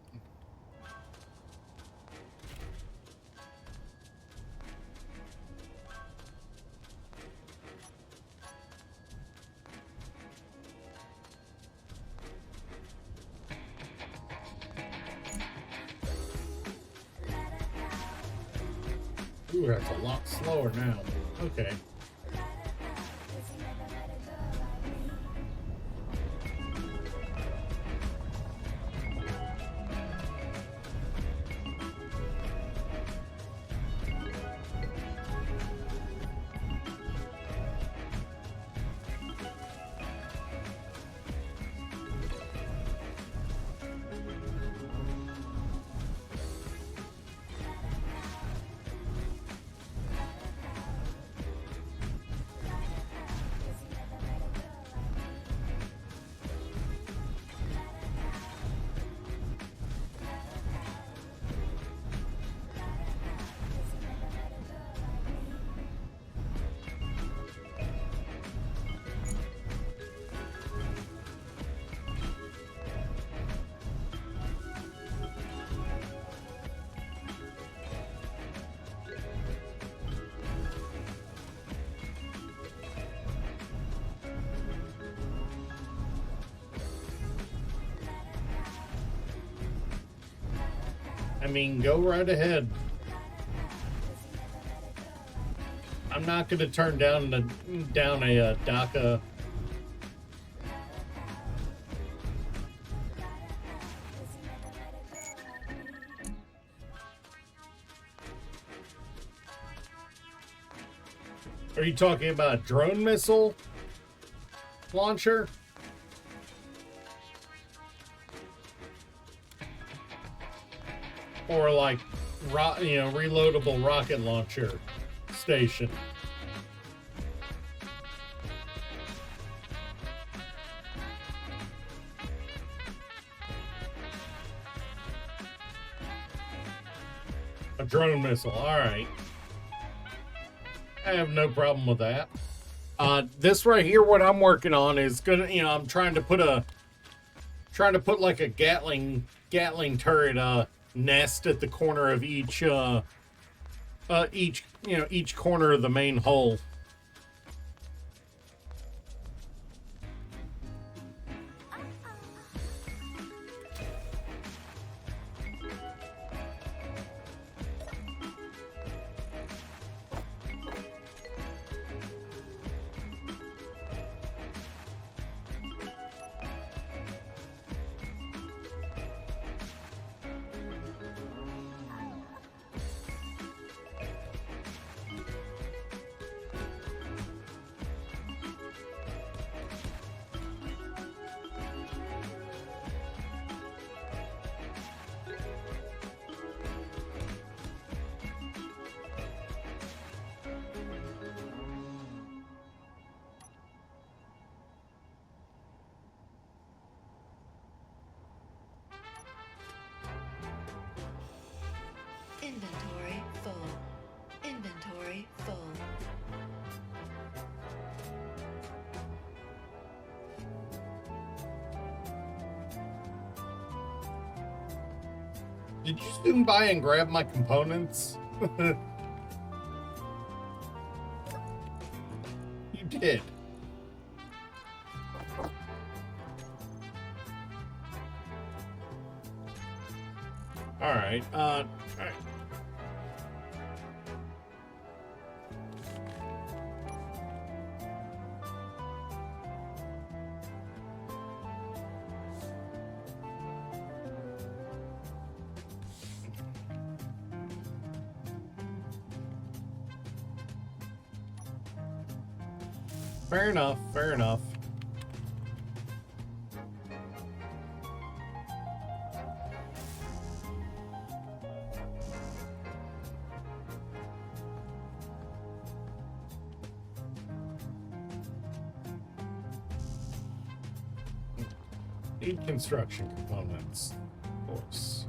Ooh, that's a lot slower now. Okay. I mean, go right ahead. I'm not going to turn down a DACA. Are you talking about a drone missile launcher? Or like, reloadable rocket launcher station? A drone missile. All right. I have no problem with that. This right here, what I'm working on is gonna, I'm trying to put like a Gatling turret nest at the corner of each corner of the main hull. Inventory full. Inventory full. Did you swing by and grab my components? You did. All right. All right. Fair enough. Fair enough. Need construction components, of course.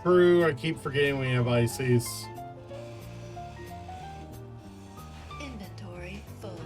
True, I keep forgetting we have ICs. Inventory full.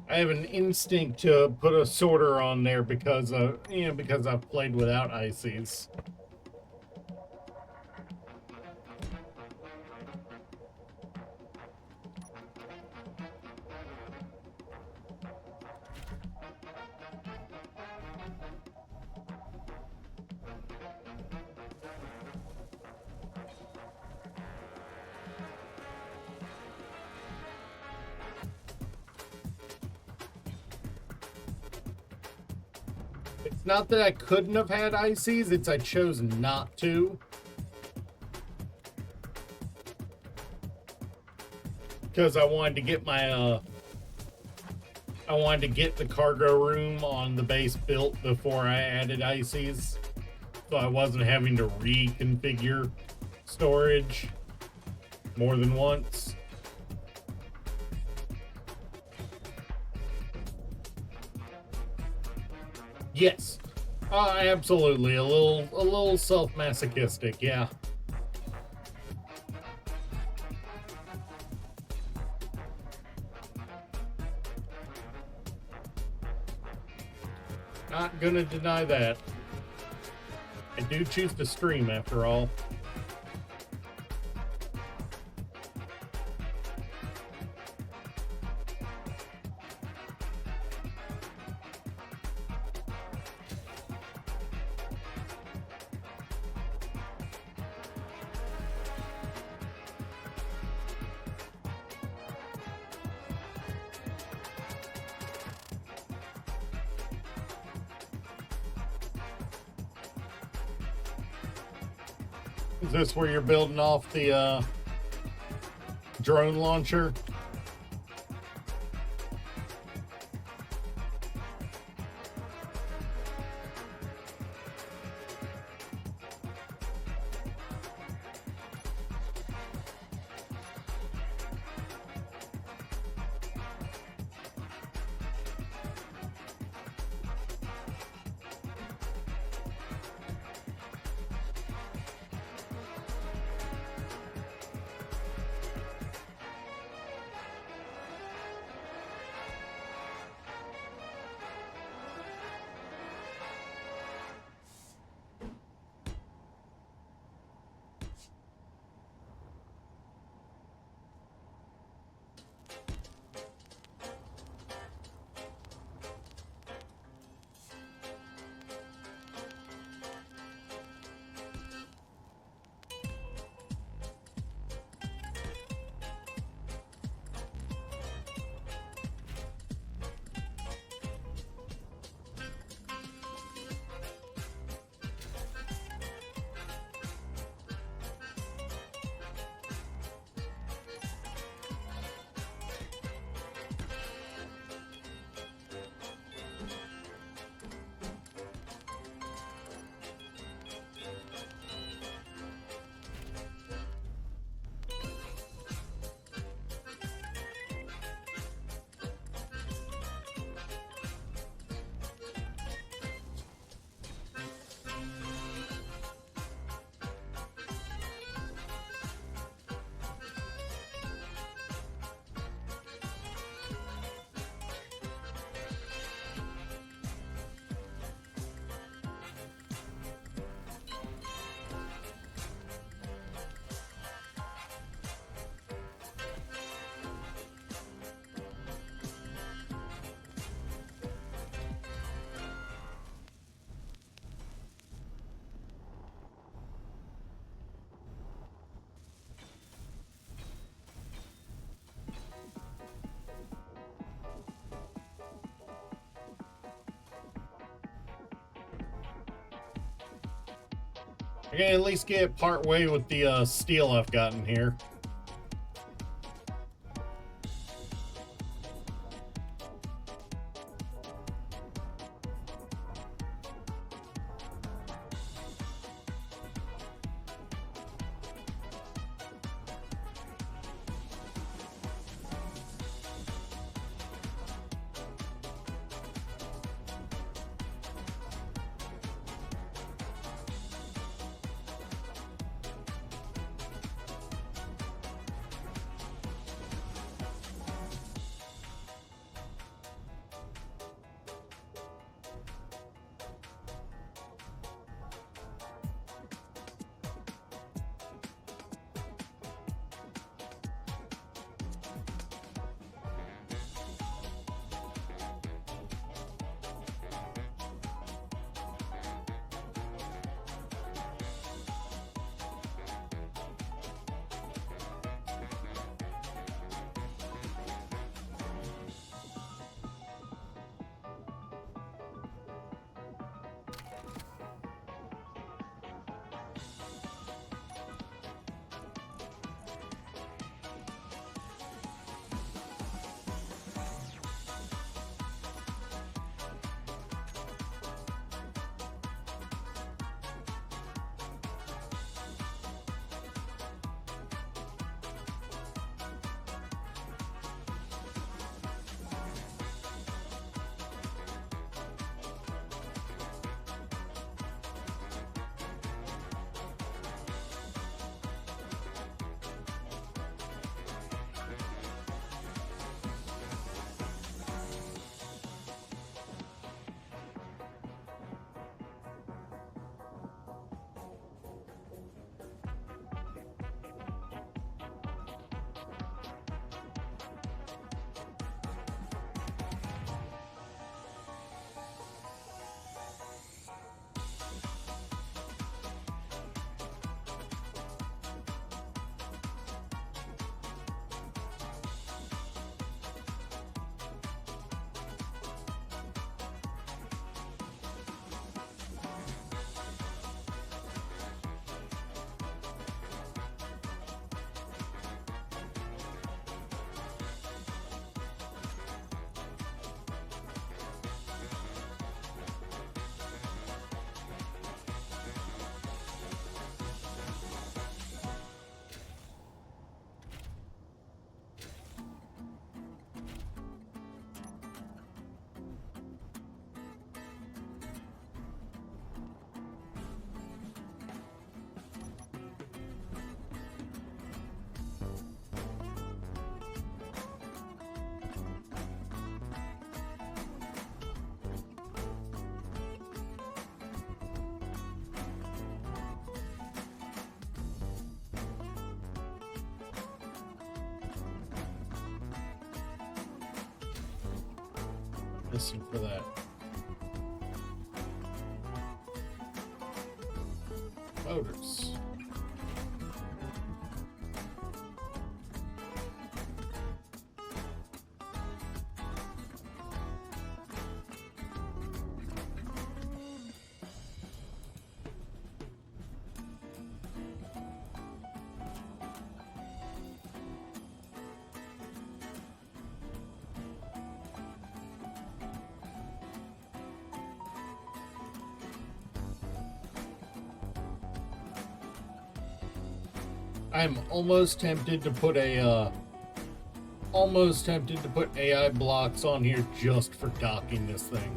I have an instinct to put a sorter on there because because I've played without ICs. It's not that I couldn't have had ICs, it's I chose not to. Because I wanted to get my I wanted to get the cargo room on the base built before I added ICs. So I wasn't having to reconfigure storage more than once. Yes. Absolutely. A little self-masochistic, yeah. Not gonna deny that. I do choose to stream after all. Is this where you're building off the drone launcher? I can at least get part way with the steel I've gotten here. Listen for that. Motors. I'm almost tempted to put AI blocks on here just for docking this thing.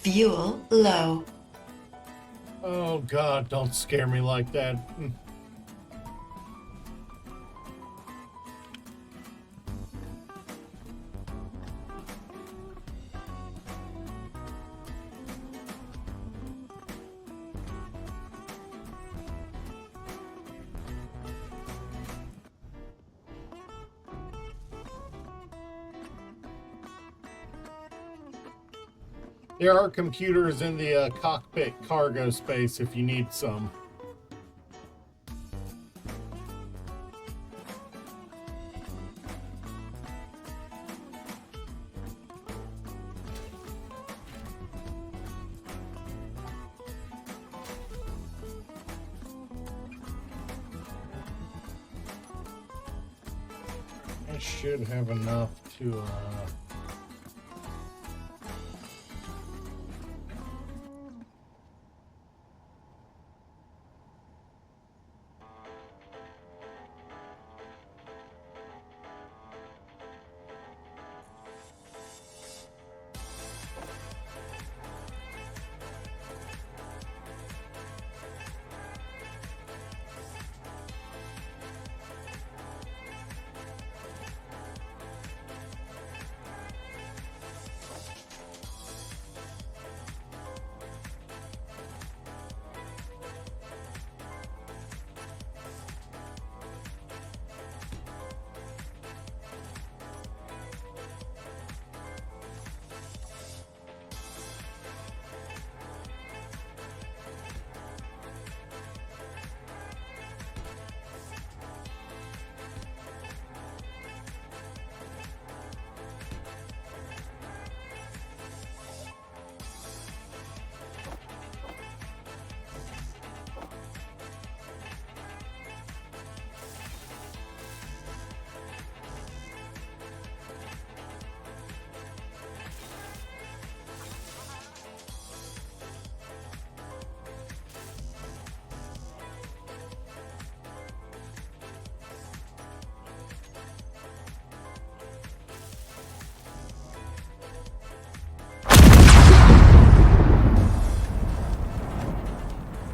Fuel low. Oh God, don't scare me like that. There are computers in the cockpit cargo space if you need some. I should have enough to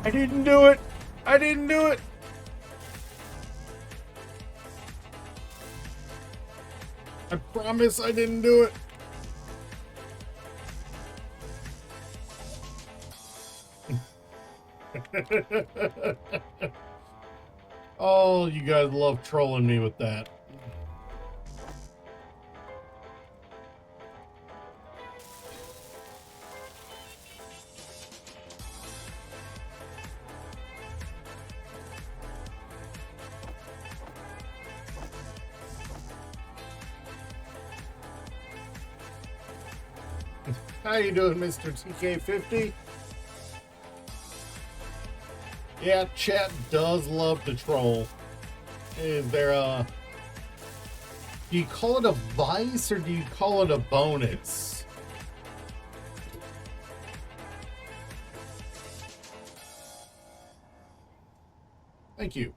I didn't do it! I didn't do it! I promise I didn't do it! Oh, you guys love trolling me with that. How you doing, Mr. TK50? Yeah, chat does love to troll. Is there a... Do you call it a vice or do you call it a bonus? Thank you.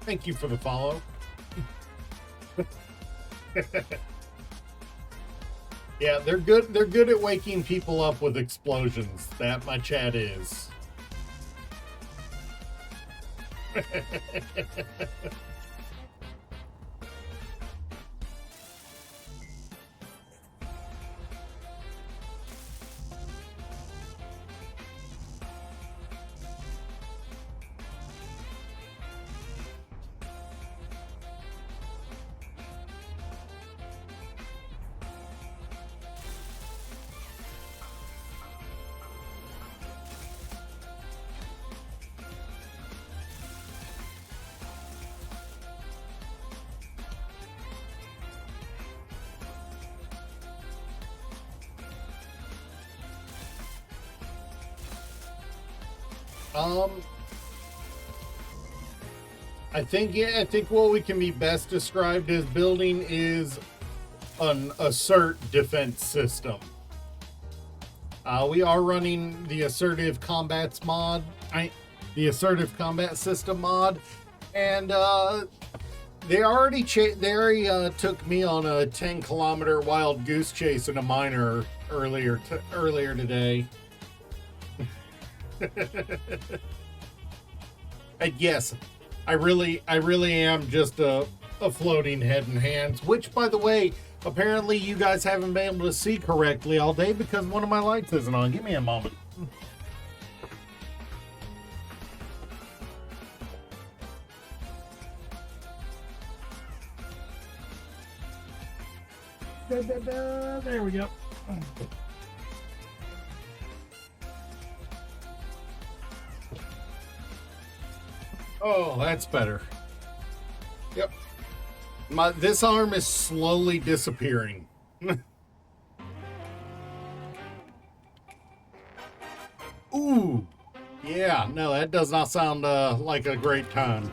Thank you for the follow. Yeah, they're good. They're good at waking people up with explosions. That my chat is. Um, I think what we can be best described as building is an assert defense system. We are running the assertive combats mod, the assertive combat system mod, and they already took me on a 10-kilometer wild goose chase in a miner earlier today. And yes, I really am just a floating head and hands, which, by the way, apparently you guys haven't been able to see correctly all day because one of my lights isn't on. Give me a moment. There we go. Oh, that's better. Yep. This arm is slowly disappearing. Ooh. Yeah, no, that does not sound like a great time.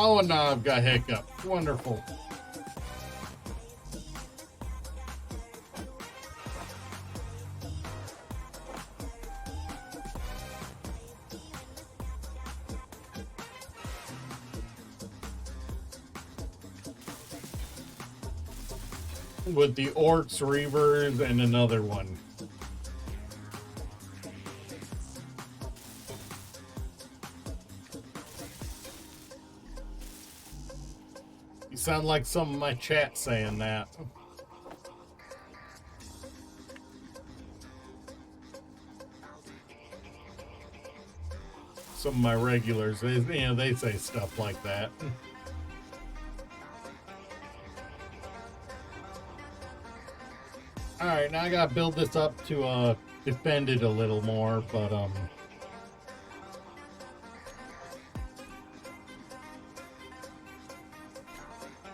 Oh, no, I've got hiccups. Wonderful. With the orcs, reavers, and another one. You sound like some of my chat saying that. Some of my regulars, they say stuff like that. All right, now I gotta build this up to defend it a little more, but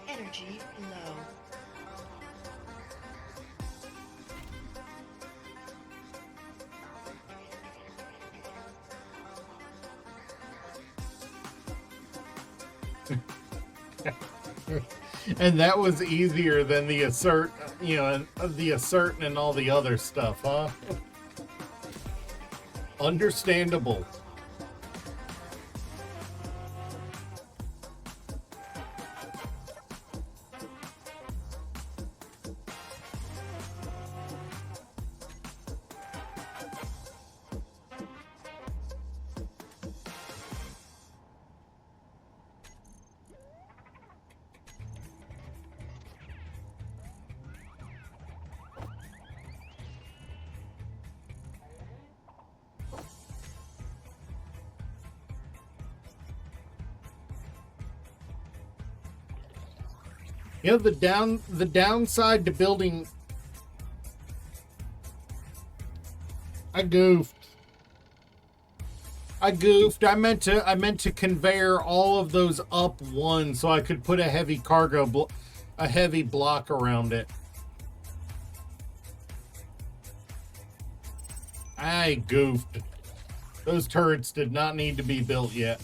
Energy low. And that was easier than the assert, the assert and all the other stuff, huh? Understandable. You know, the downside to building. I goofed. I meant to conveyor all of those up one so I could put a heavy a heavy block around it. I goofed. Those turrets did not need to be built yet.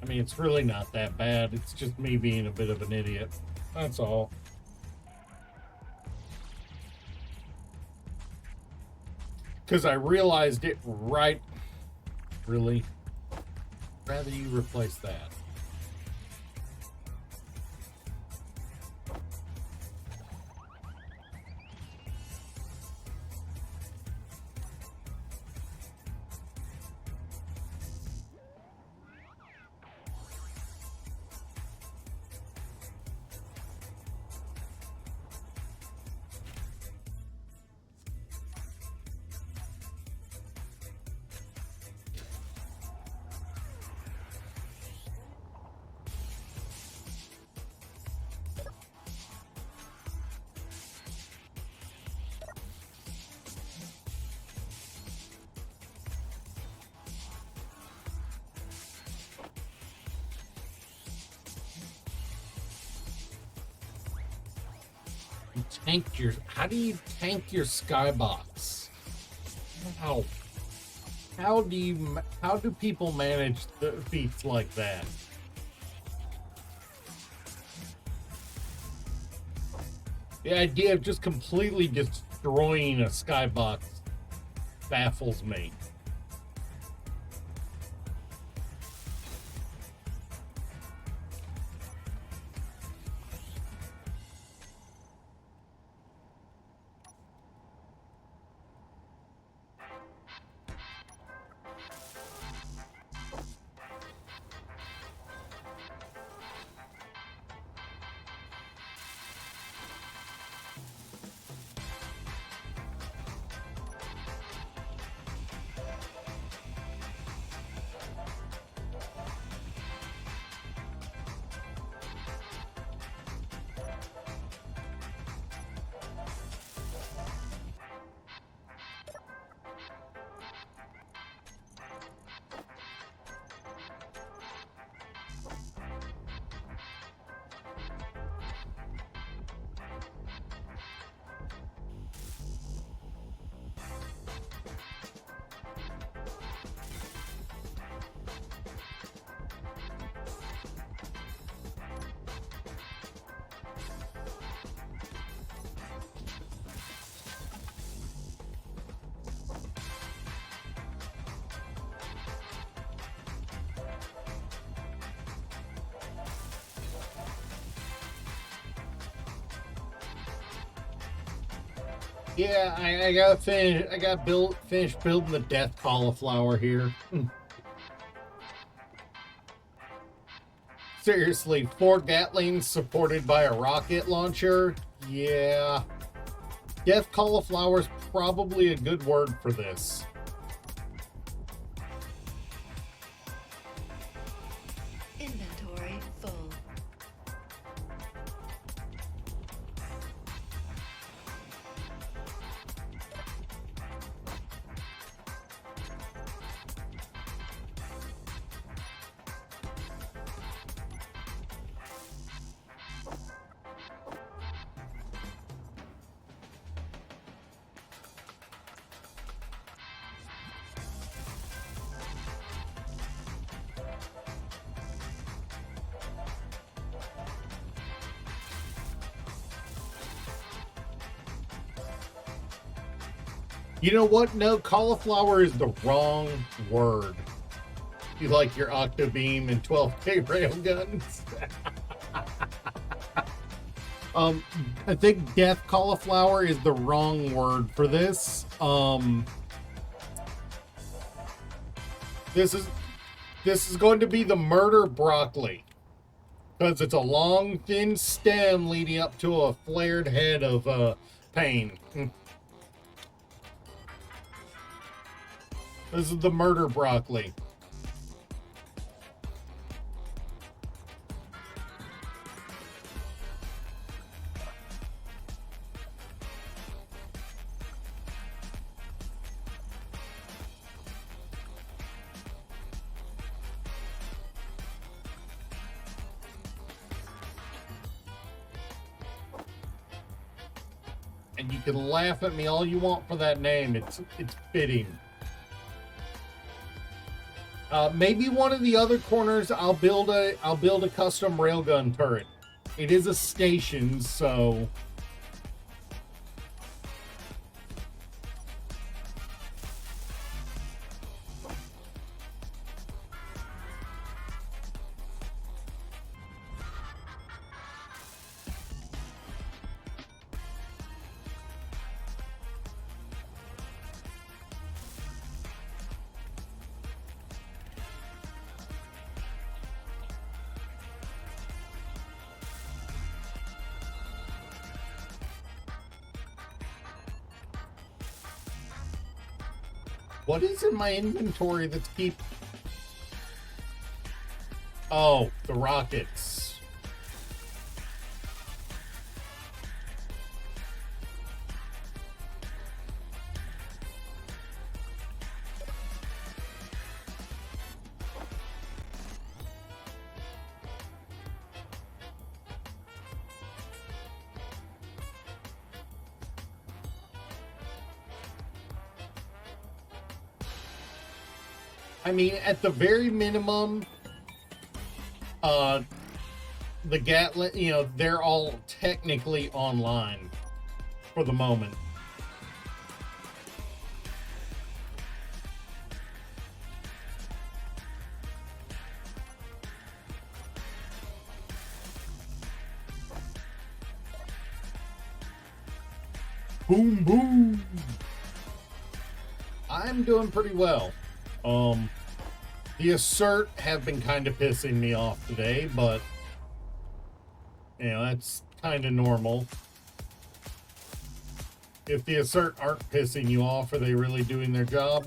I mean, it's really not that bad. It's just me being a bit of an idiot. That's all. Because I realized it right. Really? Rather you replace that. How do you tank your skybox? How do people manage the feats like that? The idea of just completely destroying a skybox baffles me. Yeah, I gotta finish. I gotta finish building the death cauliflower here. Seriously, 4 Gatlings supported by a rocket launcher? Yeah. Death cauliflower's probably a good word for this. Inventory full. You know what? No, cauliflower is the wrong word. You like your Octobeam and 12K railguns? I think death cauliflower is the wrong word for this. This is going to be the murder broccoli. Because it's a long, thin stem leading up to a flared head of pain. This is the murder broccoli. And you can laugh at me all you want for that name. It's fitting. Maybe one of the other corners I'll build a custom railgun turret. It is a station, so what is in my inventory that's keep... Oh, the rockets. I mean, at the very minimum, the Gatling, you know, they're all technically online for the moment. Boom, boom. I'm doing pretty well. The Assert have been kind of pissing me off today, but you know, that's kind of normal. If the Assert aren't pissing you off, are they really doing their job?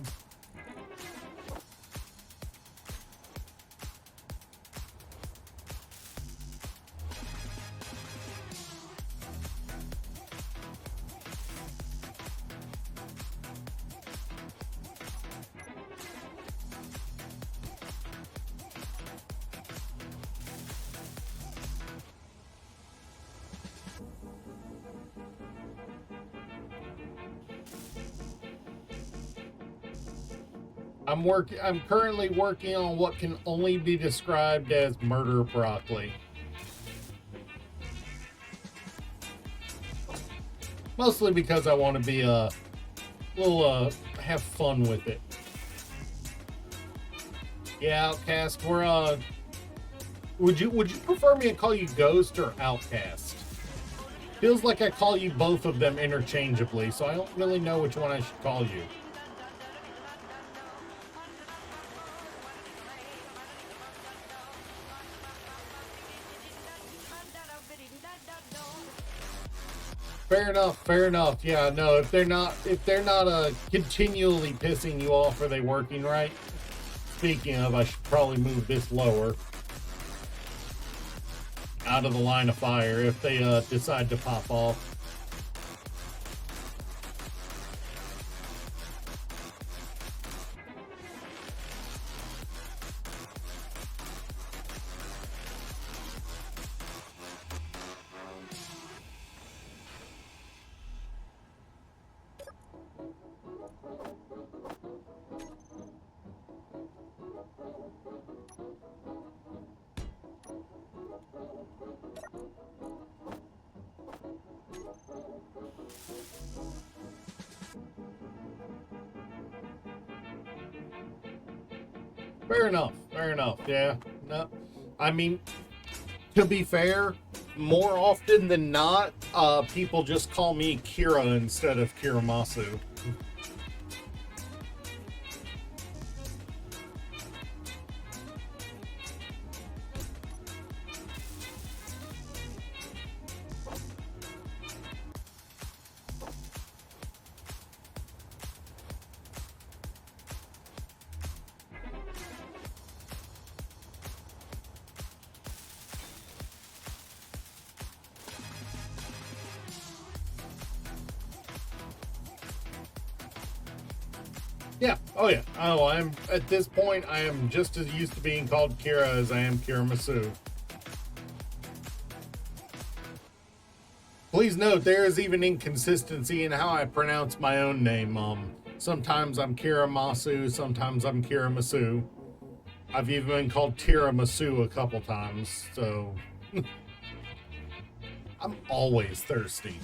I'm currently working on what can only be described as murder broccoli. Mostly because I want to be a little have fun with it. Yeah, Outcast, we're would you prefer me to call you Ghost or Outcast? Feels like I call you both of them interchangeably, so I don't really know which one I should call you. Fair enough, fair enough. Yeah, no, if they're not continually pissing you off, are they working right? Speaking of, I should probably move this lower. Out of the line of fire if they decide to pop off. Fair enough. Fair enough. Yeah. No. I mean, to be fair, more often than not, people just call me Kira instead of Kiramasu. Yeah. Oh, yeah. Oh, I'm at this point. I am just as used to being called Kira as I am Kiramasu. Please note there is even inconsistency in how I pronounce my own name. Sometimes I'm Kiramasu, sometimes I'm Kiramasu. I've even been called Tiramisu a couple times, so I'm always thirsty.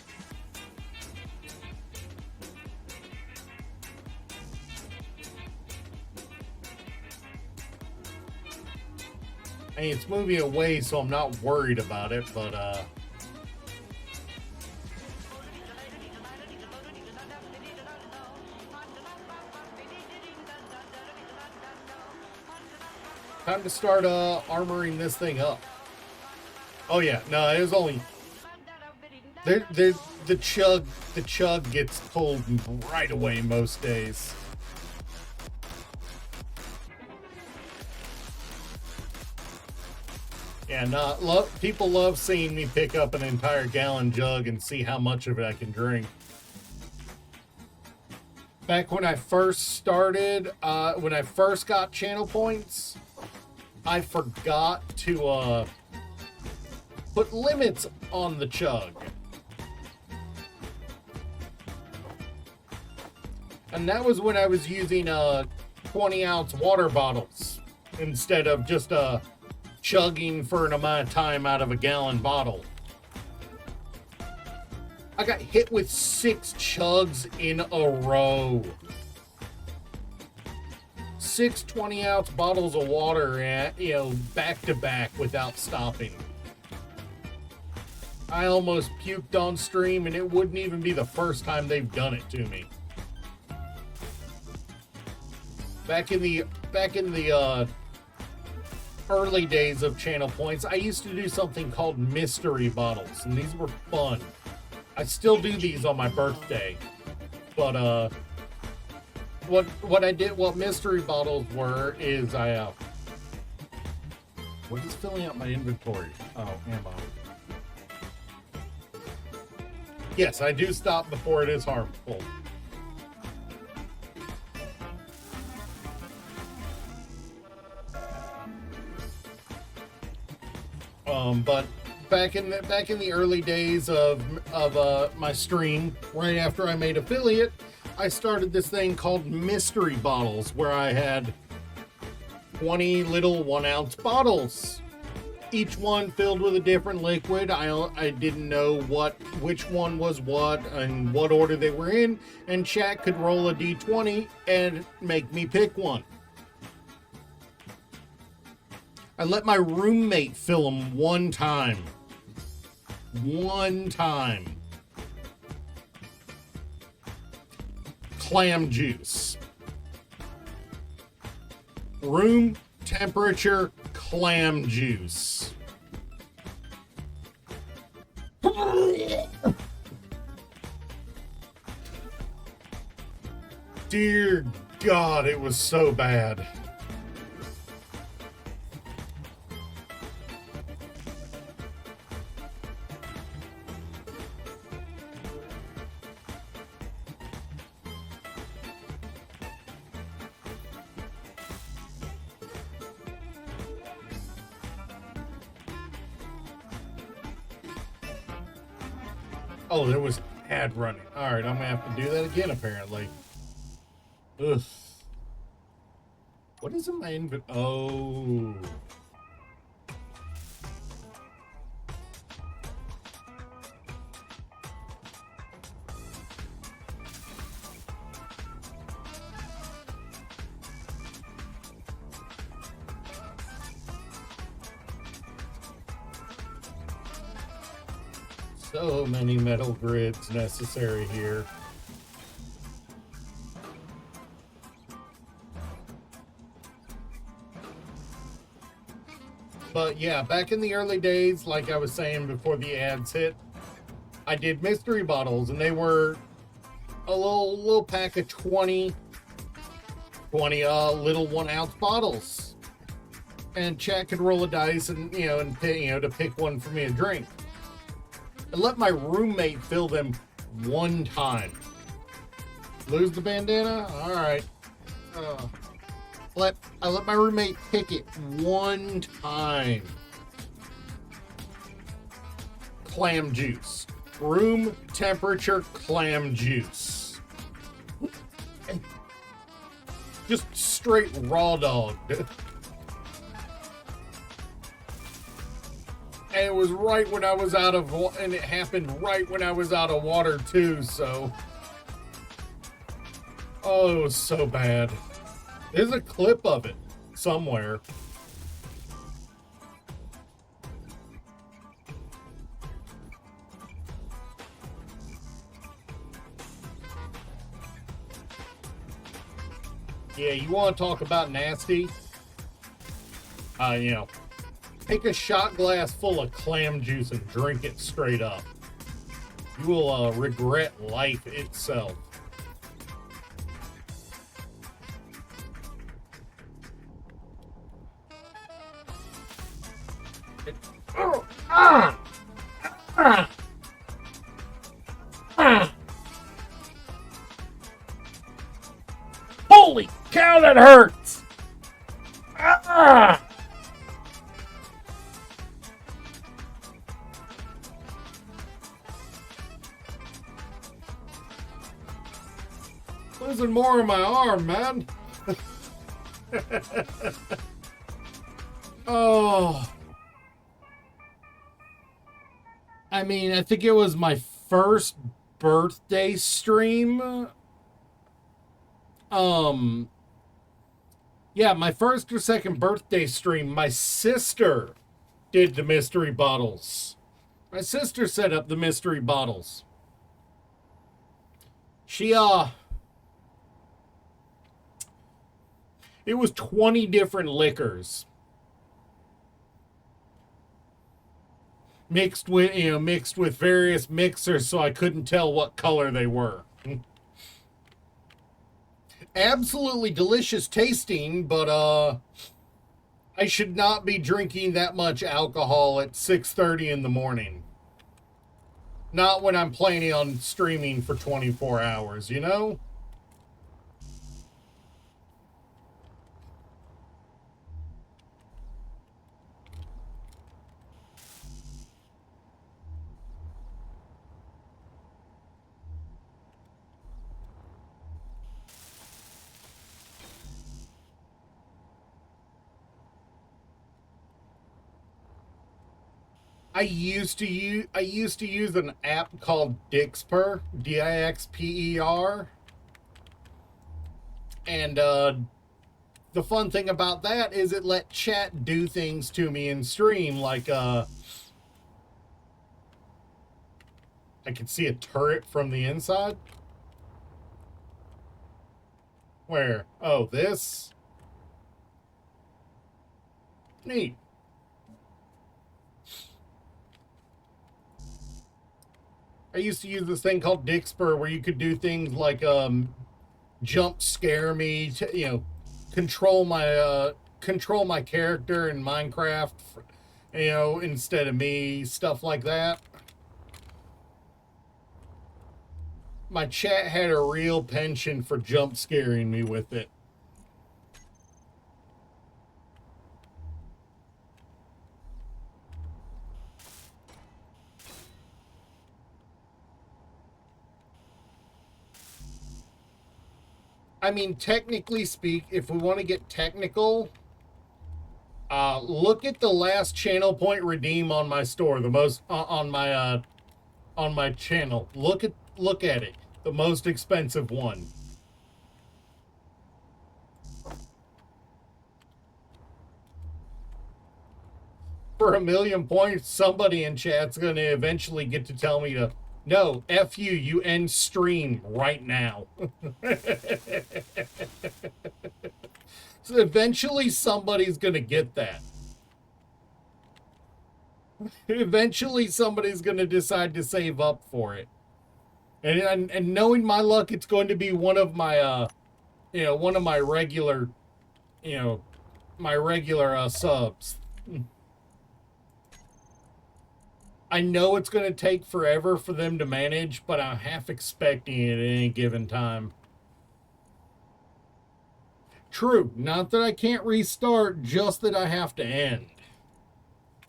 I mean, it's moving away, so I'm not worried about it, but time to start armoring this thing up. Oh yeah, no, it was only the chug gets pulled right away most days. Yeah, no, people love seeing me pick up an entire gallon jug and see how much of it I can drink. Back when I first started, when I first got channel points, I forgot to put limits on the chug. And that was when I was using 20-ounce water bottles instead of just chugging for an amount of time out of a gallon bottle. I got hit with 6 chugs in a row. 6 20-ounce bottles of water, back to back without stopping. I almost puked on stream, and it wouldn't even be the first time they've done it to me. Back in the early days of channel points, I used to do something called mystery bottles, and these were fun. I still do these on my birthday, but what mystery bottles were is what is filling up my inventory? Oh, ammo. Yes, I do stop before it is harmful. But back in the early days of my stream, right after I made affiliate, I started this thing called mystery bottles, where I had 20 little 1-ounce bottles, each one filled with a different liquid. I didn't know which one was what and what order they were in, and chat could roll a d20 and make me pick one. I let my roommate fill them one time. Clam juice. Room temperature clam juice. Dear God, it was so bad. Oh, there was an ad running. All right, I'm gonna have to do that again, apparently. Ugh. What is in my inventory? Oh. So many metal grids necessary here. But yeah, back in the early days, like I was saying before the ads hit, I did mystery bottles, and they were a little pack of 20 little 1-ounce bottles. And chat could roll a dice and to pick one for me to drink. I let my roommate fill them one time. Lose the bandana? All right. I let my roommate pick it one time. Clam juice. Room temperature clam juice. Just straight raw dog. And it was right when I was out of, and it happened right when I was out of water too, so. Oh, it was so bad. There's a clip of it somewhere. Yeah, you want to talk about nasty? Take a shot glass full of clam juice and drink it straight up. You will regret life itself. Holy cow, that hurts! Losing more of my arm, man. Oh. I mean, I think it was my first birthday stream. Yeah, my first or second birthday stream, my sister did the mystery bottles. My sister set up the mystery bottles. It was 20 different liquors. Mixed with various mixers, so I couldn't tell what color they were. Absolutely delicious tasting, but I should not be drinking that much alcohol at 6:30 in the morning. Not when I'm planning on streaming for 24 hours, you know? I used to use an app called Dixper, Dixper. And the fun thing about that is it let chat do things to me in stream, like I could see a turret from the inside. Where? Oh, this? Neat. I used to use this thing called Dixper where you could do things like jump scare me, control my character in Minecraft, instead of me, stuff like that. My chat had a real penchant for jump scaring me with it. I mean, technically if we want to get technical, look at the last channel point redeem on my store, the most on my channel. Look at it, the most expensive one. for 1,000,000 points, somebody in chat's going to eventually get to tell me to, no, F you, you end stream right now. So eventually somebody's going to get that. Eventually somebody's going to decide to save up for it. And knowing my luck, it's going to be one of my, one of my regular, subs. I know it's going to take forever for them to manage, but I'm half expecting it at any given time. True, not that I can't restart, just that I have to end.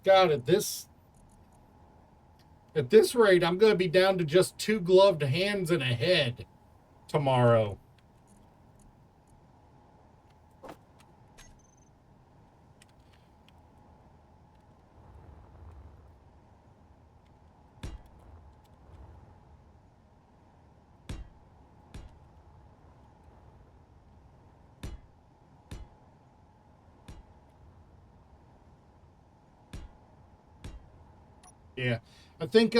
God, at this rate, I'm going to be down to just 2 gloved hands and a head tomorrow. Yeah, I think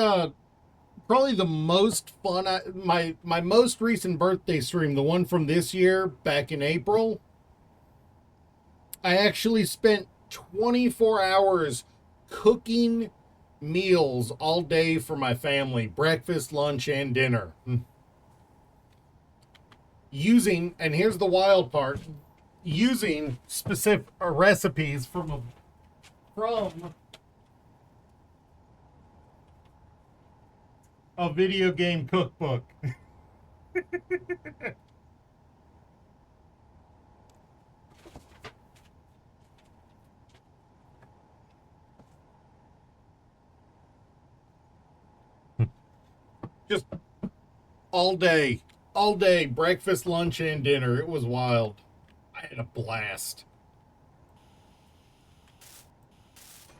probably the most fun, my most recent birthday stream, the one from this year, back in April, I actually spent 24 hours cooking meals all day for my family, breakfast, lunch, and dinner. Using, and here's the wild part, using specific recipes from a video game cookbook. Just all day, breakfast, lunch, and dinner. It was wild. I had a blast.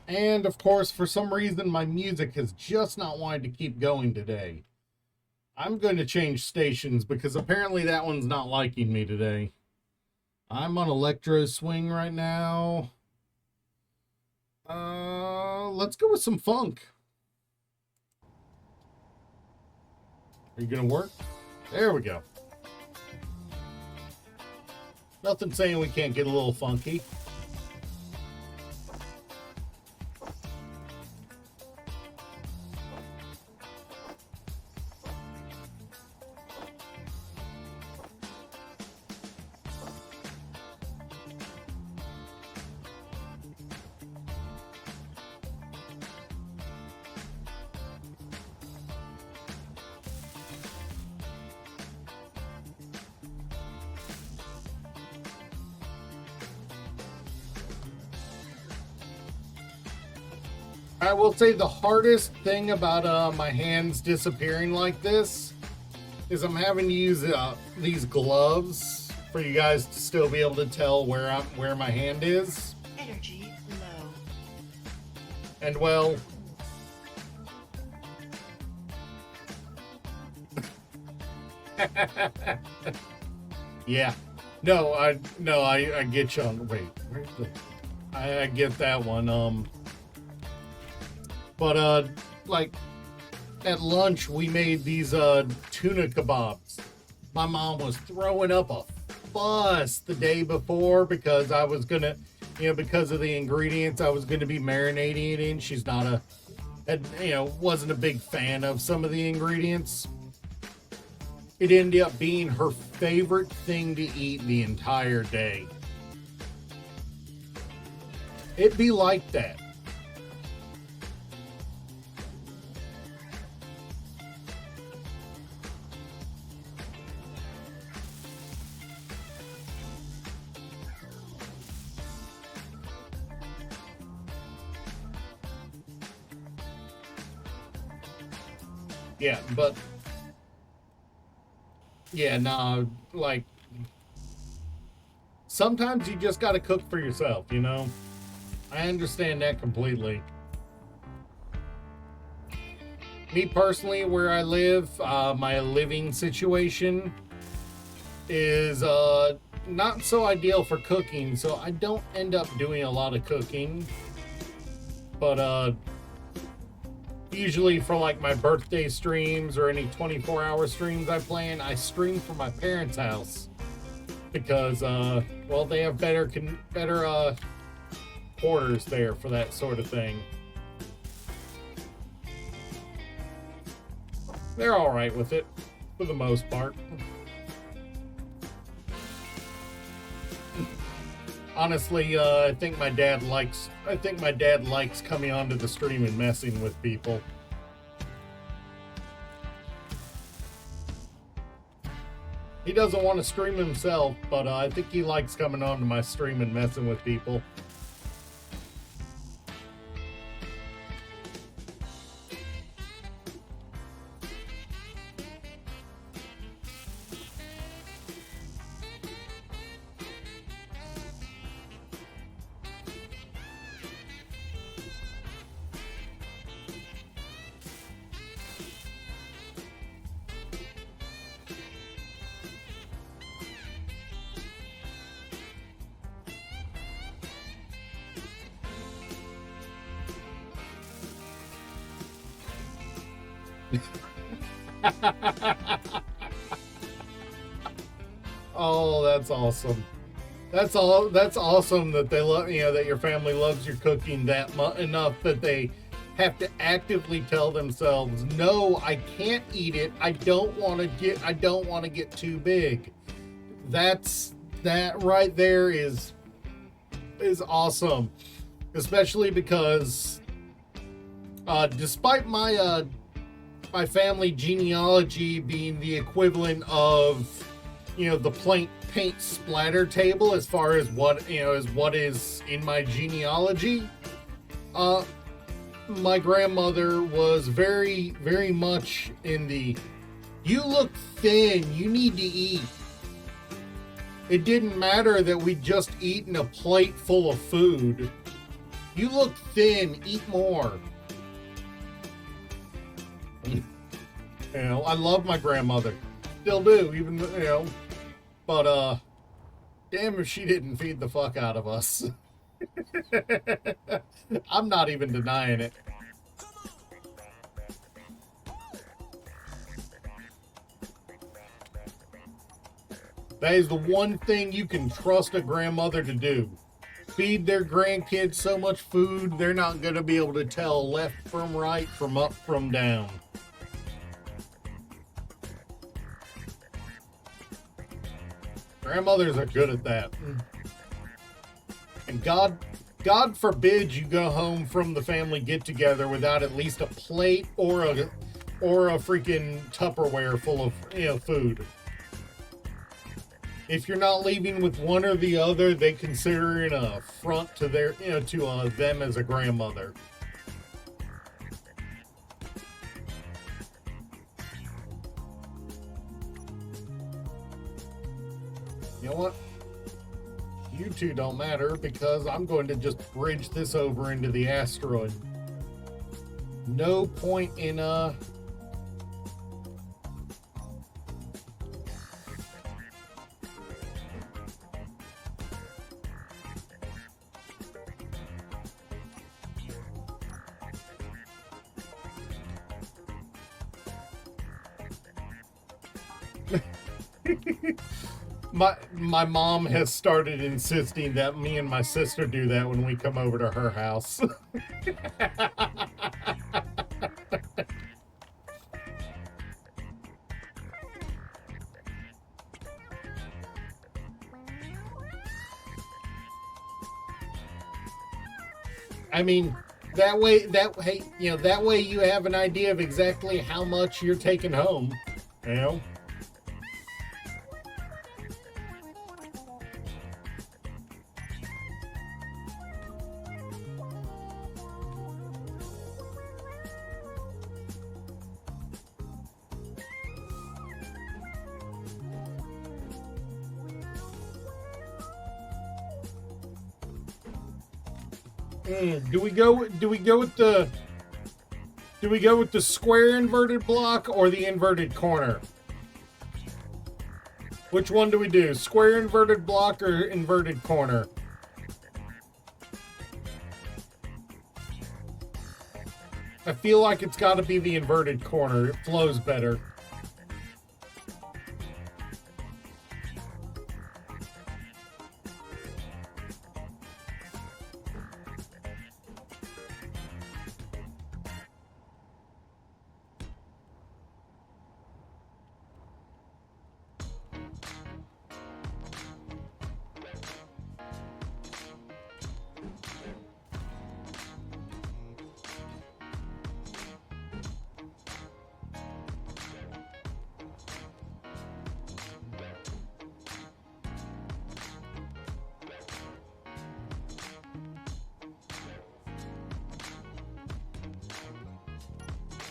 And of course, for some reason, my music has just not wanted to keep going today. I'm going to change stations because apparently that one's not liking me today. I'm on Electro Swing right now. Let's go with some funk. Are you going to work? There we go. Nothing saying we can't get a little funky. I will say the hardest thing about my hands disappearing like this is I'm having to use these gloves for you guys to still be able to tell where my hand is. Energy low. And well, yeah, I get you on. Wait, where's the? I get that one. But like at lunch we made these tuna kebabs. My mom was throwing up a fuss the day before because I was gonna, because of the ingredients I was gonna be marinating it in. She's not wasn't a big fan of some of the ingredients. It ended up being her favorite thing to eat the entire day. It'd be like that. Yeah, but yeah, no, like sometimes you just got to cook for yourself, I understand that completely. Me personally, where I live, my living situation is not so ideal for cooking, so I don't end up doing a lot of cooking. But usually for like my birthday streams or any 24-hour streams I plan, I stream from my parents' house because well, they have better quarters there for that sort of thing. They're all right with it for the most part. Honestly, I think my dad likes coming onto the stream and messing with people. He doesn't want to stream himself, but I think he likes coming onto my stream and messing with people. Oh, that's awesome. That's awesome that they love, that your family loves your cooking enough that they have to actively tell themselves, "No, I can't eat it. I don't want to get too big." That right there is awesome. Especially because despite my family genealogy being the equivalent of the paint splatter table as far as what is in my genealogy, my grandmother was very, very much in the "you look thin, you need to eat." It didn't matter that we'd just eaten a plate full of food. "You look thin, eat more." I love my grandmother. Still do, even, but, damn if she didn't feed the fuck out of us. I'm not even denying it. That is the one thing you can trust a grandmother to do. Feed their grandkids so much food, they're not going to be able to tell left from right, from up from down. Grandmothers are good at that. And God forbid you go home from the family get-together without at least a plate or a freaking Tupperware full of food. If you're not leaving with one or the other, they consider it an affront to their, to them as a grandmother. You know what? You two don't matter because I'm going to just bridge this over into the asteroid. No point in My mom has started insisting that me and my sister do that when we come over to her house. I mean, that way you have an idea of exactly how much you're taking home, Do we go with the square inverted block or the inverted corner? Which one do we do? Square inverted block or inverted corner? I feel like it's got to be the inverted corner. It flows better.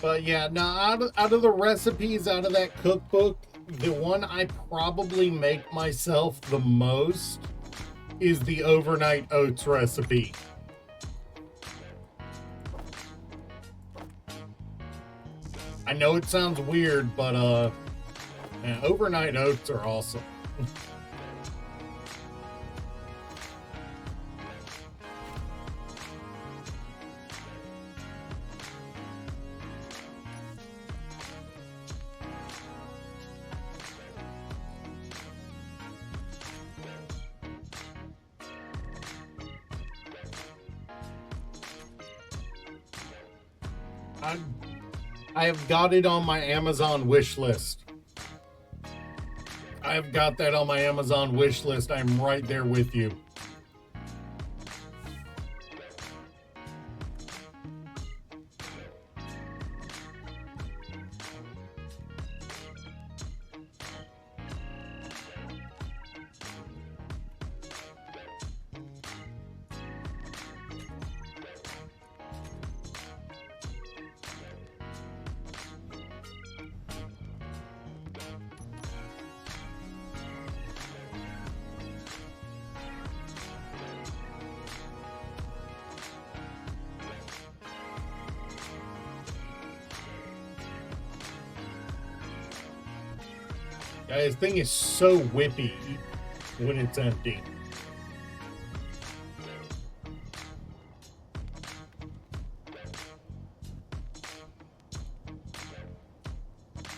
But yeah, now out of the recipes out of that cookbook, the one I probably make myself the most is the overnight oats recipe. I know it sounds weird, but man, overnight oats are awesome. I have got it on my Amazon wish list. I have got that on my Amazon wish list. I'm right there with you. This thing is so whippy when it's empty.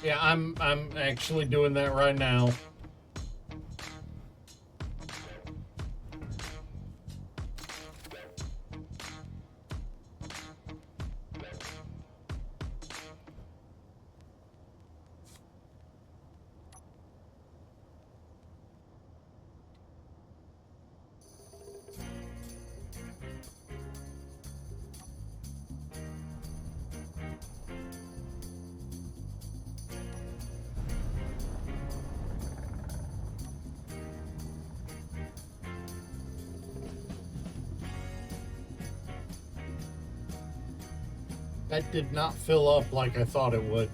Yeah, I'm actually doing that right now. That did not fill up like I thought it would.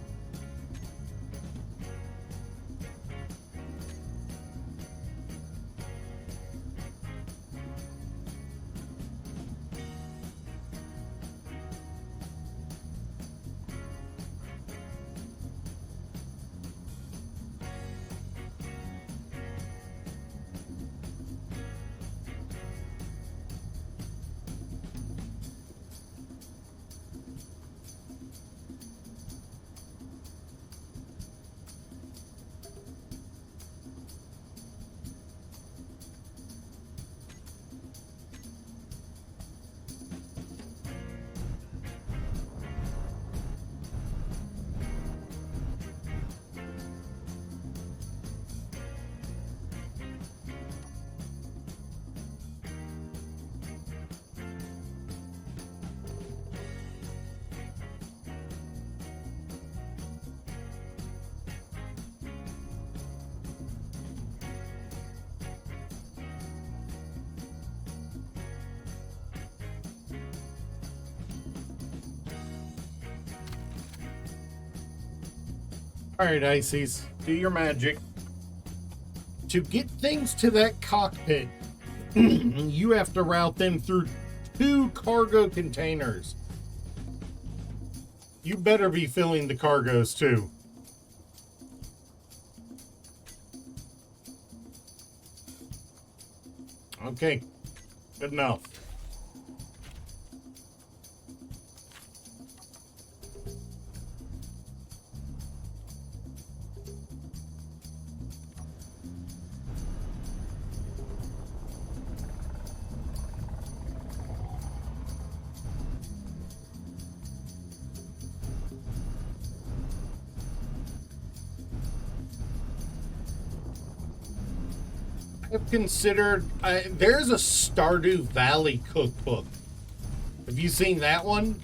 Alright, Ices, do your magic. To get things to that cockpit, you have to route them through 2 cargo containers. You better be filling the cargoes too. Okay, good enough. I've considered. There's a Stardew Valley cookbook. Have you seen that one?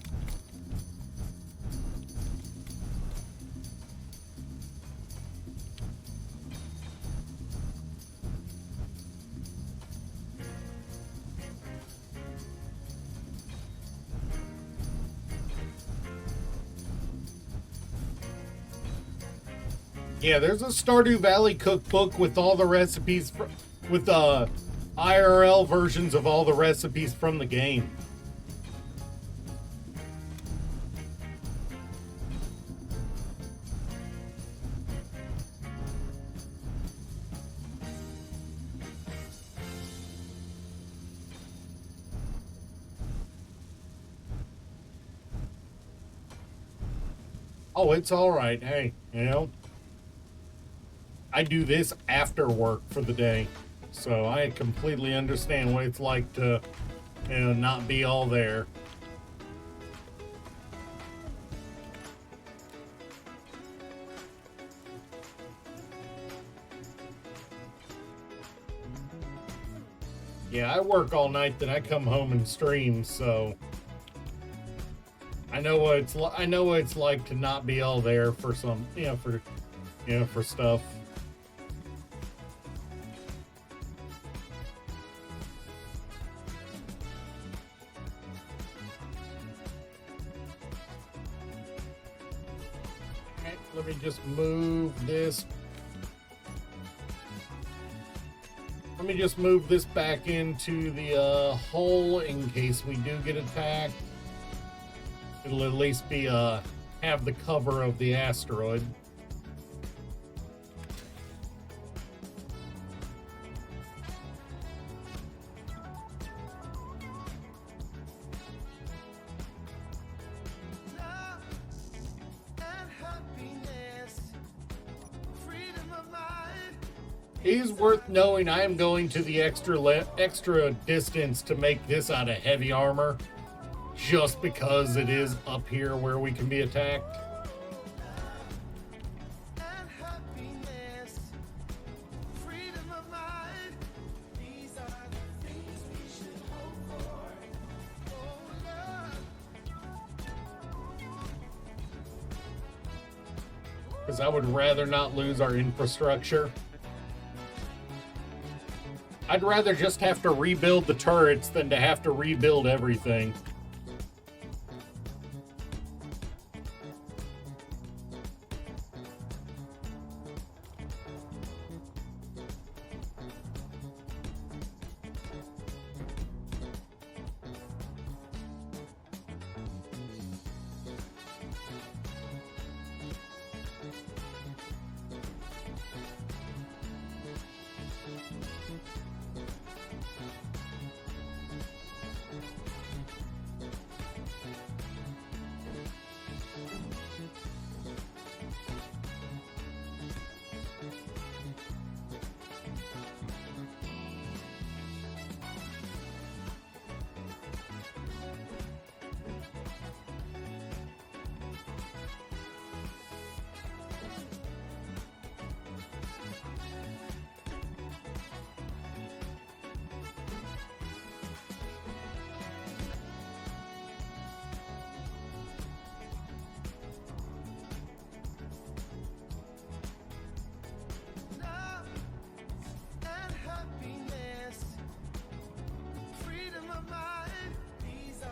Yeah, there's a Stardew Valley cookbook with all the recipes, with the IRL versions of all the recipes from the game. Oh, it's all right. Hey, I do this after work for the day, so I completely understand what it's like to, not be all there. Yeah, I work all night, then I come home and stream, so I know what it's like. I know what it's like to not be all there for some, for stuff. Okay, let me just move this. Let me just move this back into the hole in case we do get attacked. It'll at least be have the cover of the asteroid. It is worth knowing I am going to the extra distance to make this out of heavy armor, just because it is up here where we can be attacked. Because I would rather not lose our infrastructure. I'd rather just have to rebuild the turrets than to have to rebuild everything.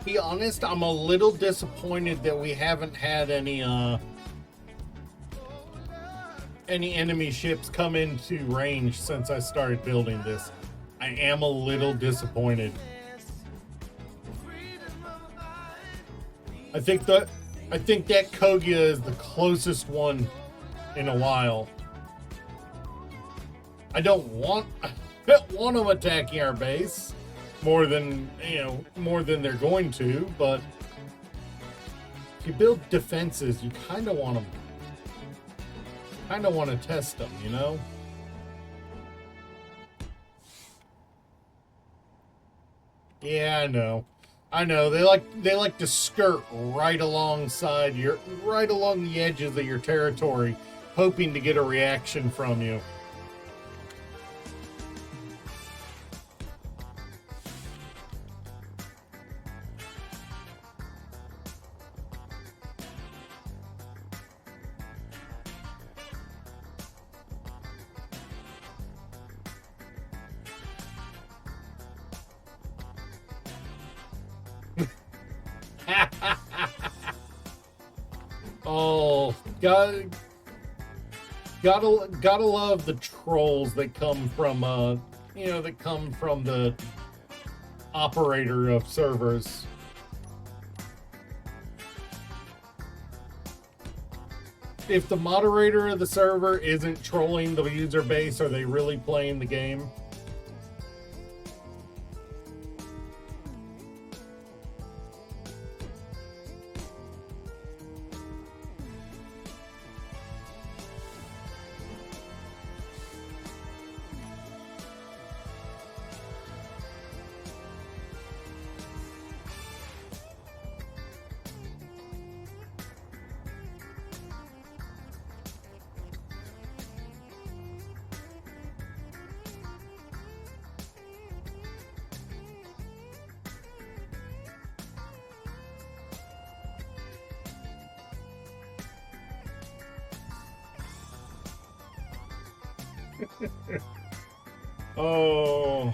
Be honest, I'm a little disappointed that we haven't had any enemy ships come into range since I started building this. I am a little disappointed. I think that Kogia is the closest one in a while. I don't want them attacking our base more than they're going to, but if you build defenses, you kind of want to test them, Yeah, I know. They like to skirt right along the edges of your territory, hoping to get a reaction from you. Oh, gotta love the trolls that come from that come from the operator of servers. If the moderator of the server isn't trolling the user base, are they really playing the game? Oh.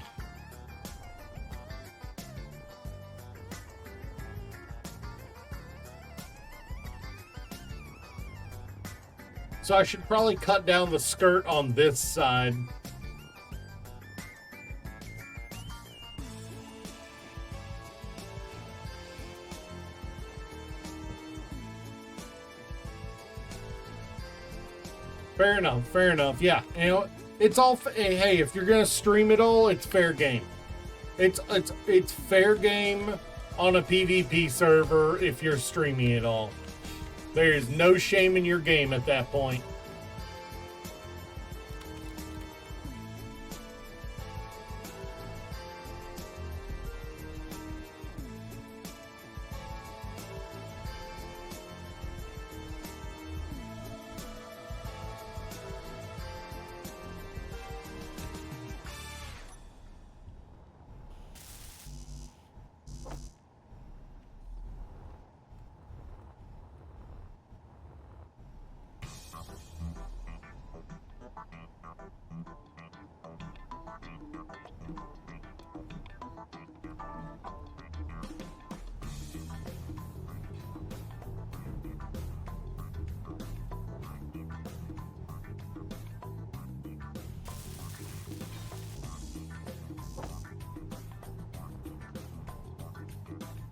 So I should probably cut down the skirt on this side. Fair enough, fair enough. Yeah, you know, it's all. Hey, if you're gonna stream it all, it's fair game. It's fair game on a PvP server if you're streaming it all. There is no shame in your game at that point.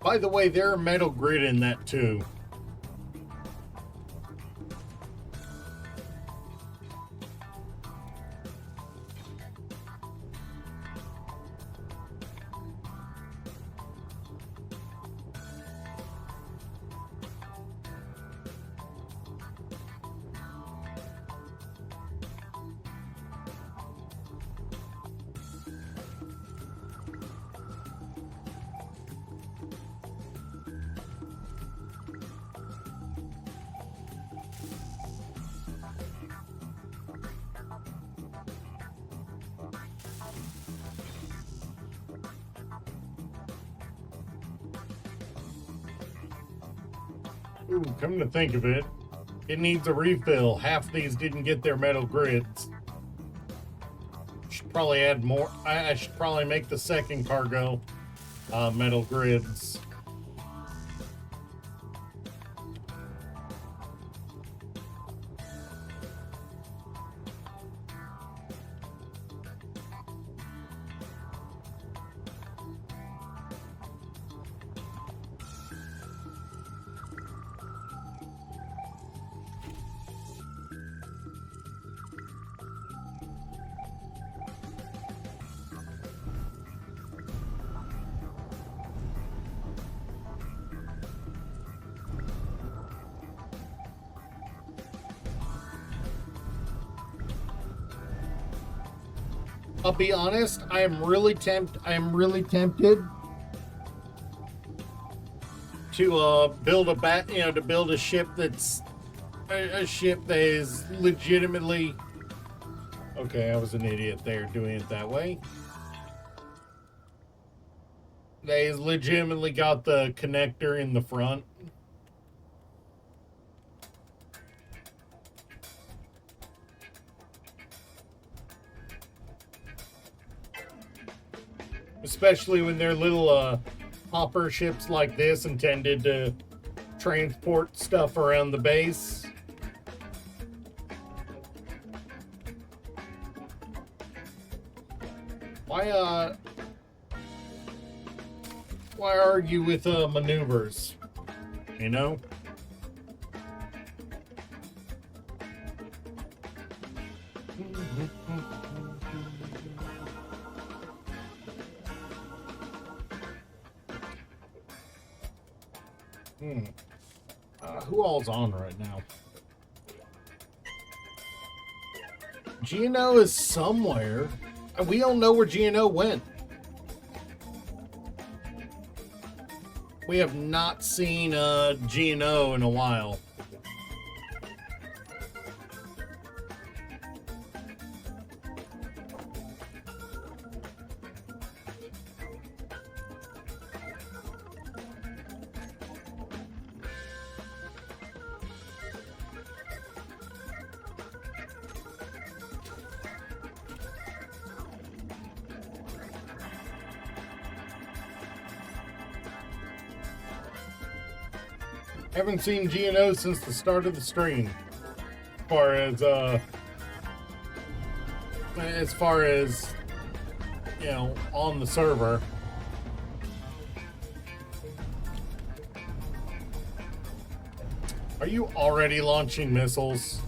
By the way, there are metal grid in that too. Ooh, come to think of it, it needs a refill. Half these didn't get their metal grids. Should probably add more. I should probably make the second cargo metal grids. I'll be honest, I am really tempted to build a ship that's a ship that is legitimately. Okay, I was an idiot there doing it that way. That has legitimately got the connector in the front. Especially when they're little hopper ships like this intended to transport stuff around the base. Why argue with maneuvers? You know? Who all's on right now? Gino is somewhere. We don't know where Gino went. We have not seen Gino in a while. Haven't seen Gino since the start of the stream. As far as you know, on the server. Are you already launching missiles?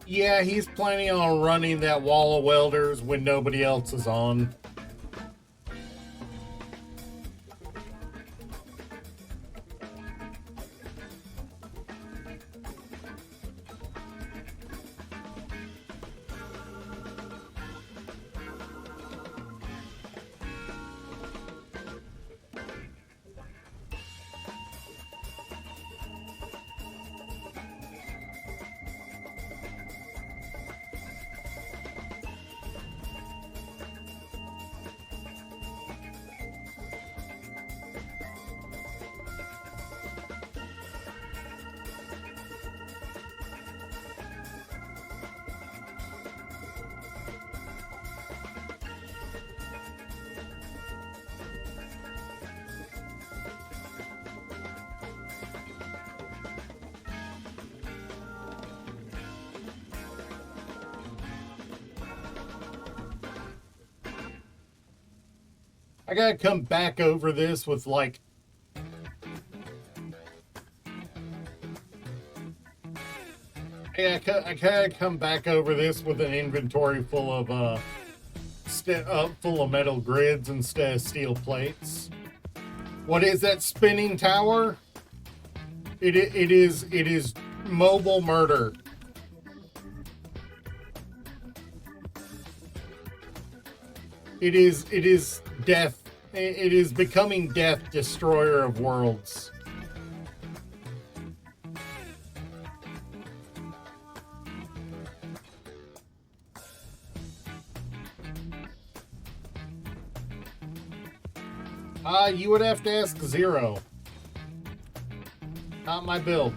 Yeah, he's planning on running that wall of welders when nobody else is on. I gotta come back over this with like I gotta come back over this with an inventory full of full of metal grids instead of steel plates. What is that spinning tower? It is mobile murder. It is death. It is becoming death, destroyer of worlds. You would have to ask Zero. Not my build.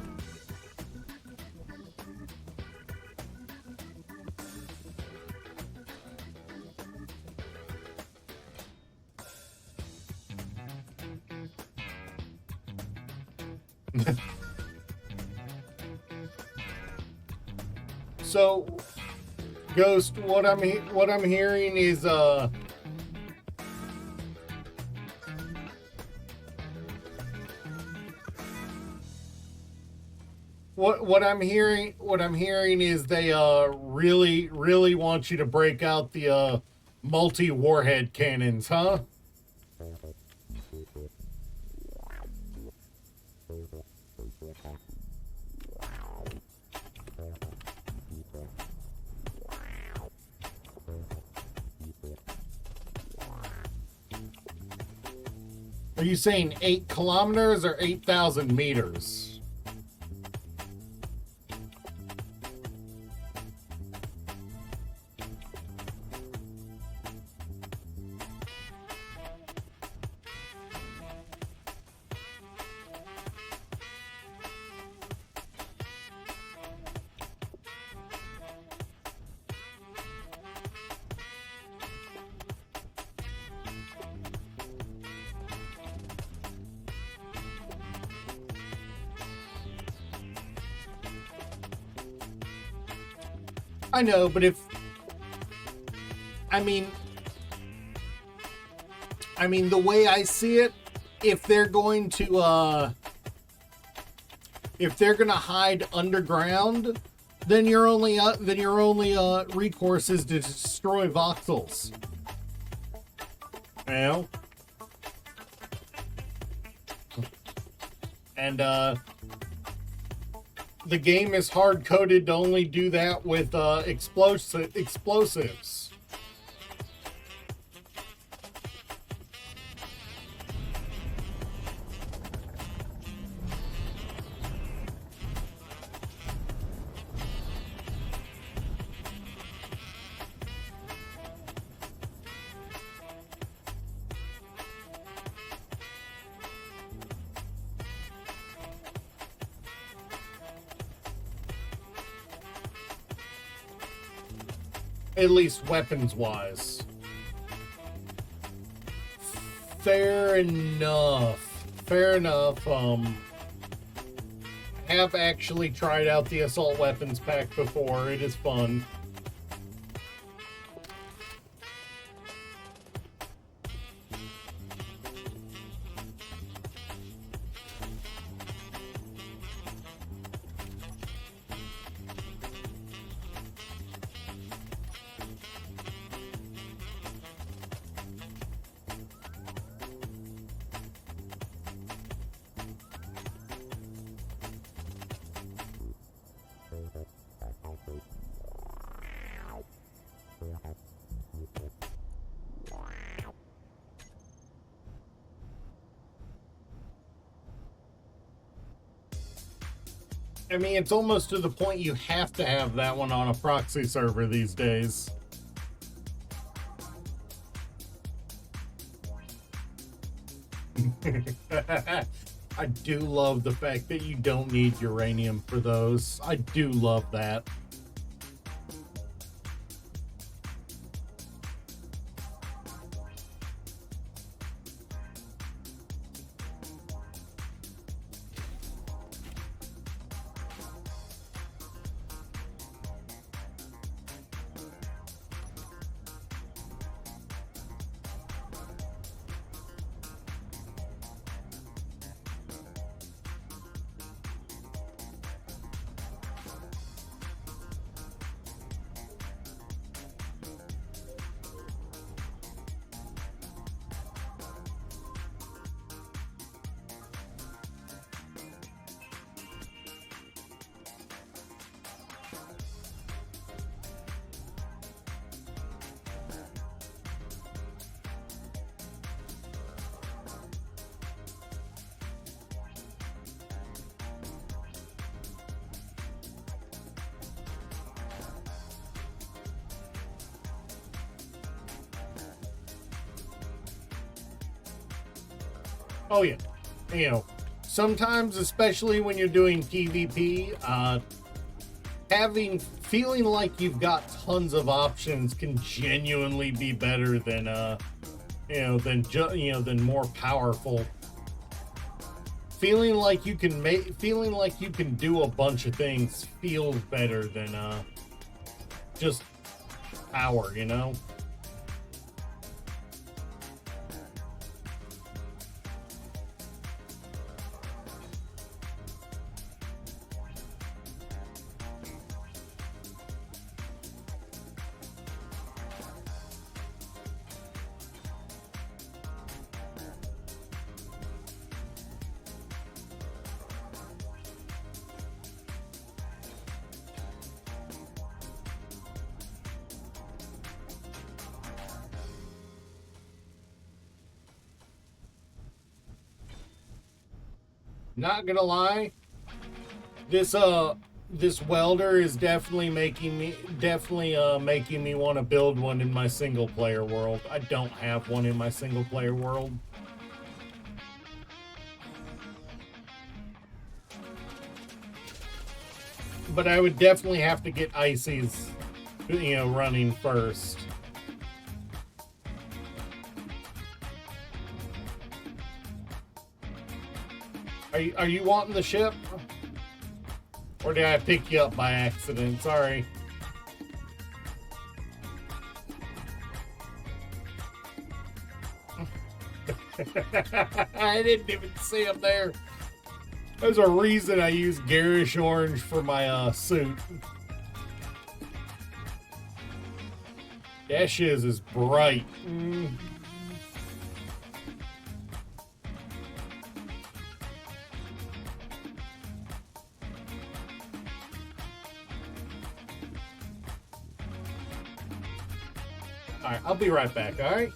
So, Ghost, what I'm hearing is what I'm hearing is they really want you to break out the multi warhead cannons, huh? Are you saying 8 kilometers or 8,000 meters? I know, but I mean, the way I see it, if they're going to hide underground, then your only recourse is to destroy voxels. You know? And the game is hard coded to only do that with explosives. At least weapons-wise. Fair enough. Fair enough. Have actually tried out the assault weapons pack before. It is fun. I mean, it's almost to the point you have to have that one on a proxy server these days. I do love the fact that you don't need uranium for those. I do love that. Oh yeah, sometimes, especially when you're doing PvP, feeling like you've got tons of options can genuinely be better than than more powerful. Feeling like you can do a bunch of things feels better than just power, Not gonna lie, this welder is definitely making me want to build one in my single player world. I don't have one in my single player world. But I would definitely have to get Icy's, running first. Are you wanting the ship? Or did I pick you up by accident? Sorry. I didn't even see him there. There's a reason I use garish orange for my suit. That shiz is bright. Alright, I'll be right back, alright?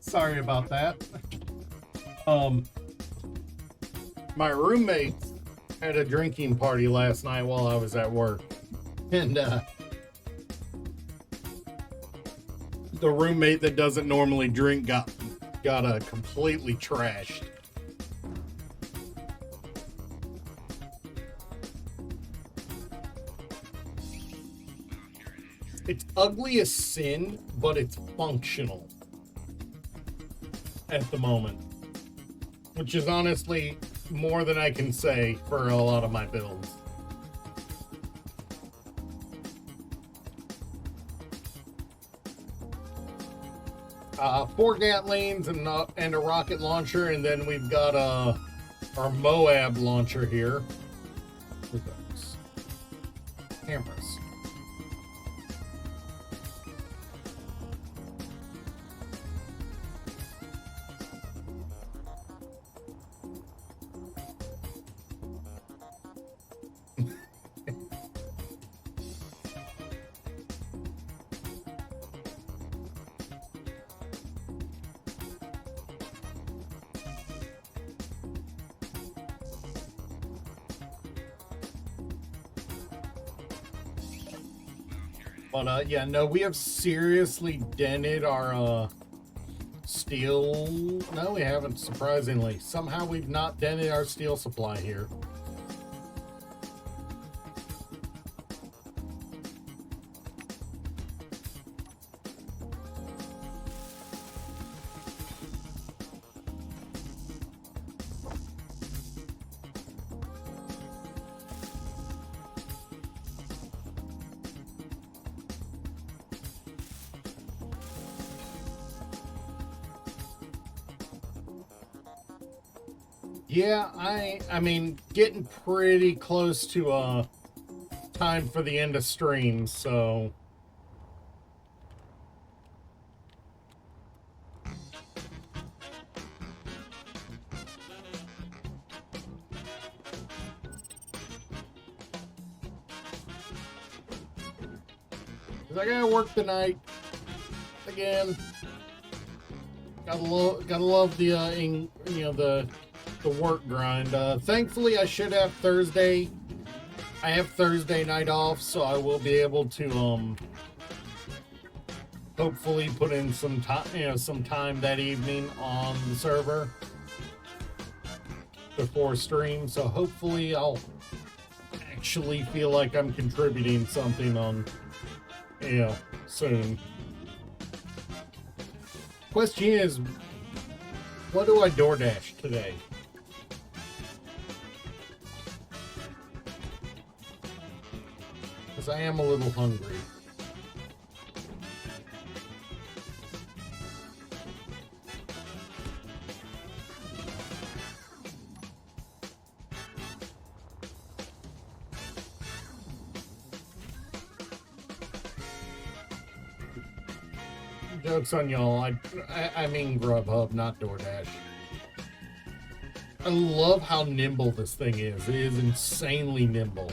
Sorry about that. My roommate had a drinking party last night while I was at work. And the roommate that doesn't normally drink got completely trashed. It's ugly as sin, but it's functional at the moment, which is honestly more than I can say for a lot of my builds. Four Gatlings and a rocket launcher, and then we've got our Moab launcher here. With those cameras. But yeah, no, we have seriously dented our steel. No, we haven't, surprisingly. Somehow we've not dented our steel supply here. Yeah, I mean, getting pretty close to time for the end of stream, so I gotta work tonight again. Gotta love the work grind. Thankfully, I should have Thursday I have Thursday night off, so I will be able to hopefully put in some time, some time that evening on the server before stream. So hopefully I'll actually feel like I'm contributing something on, soon. Question is, what do I DoorDash today? Because I am a little hungry. Joke's on y'all. I mean Grubhub, not DoorDash. I love how nimble this thing is. It is insanely nimble.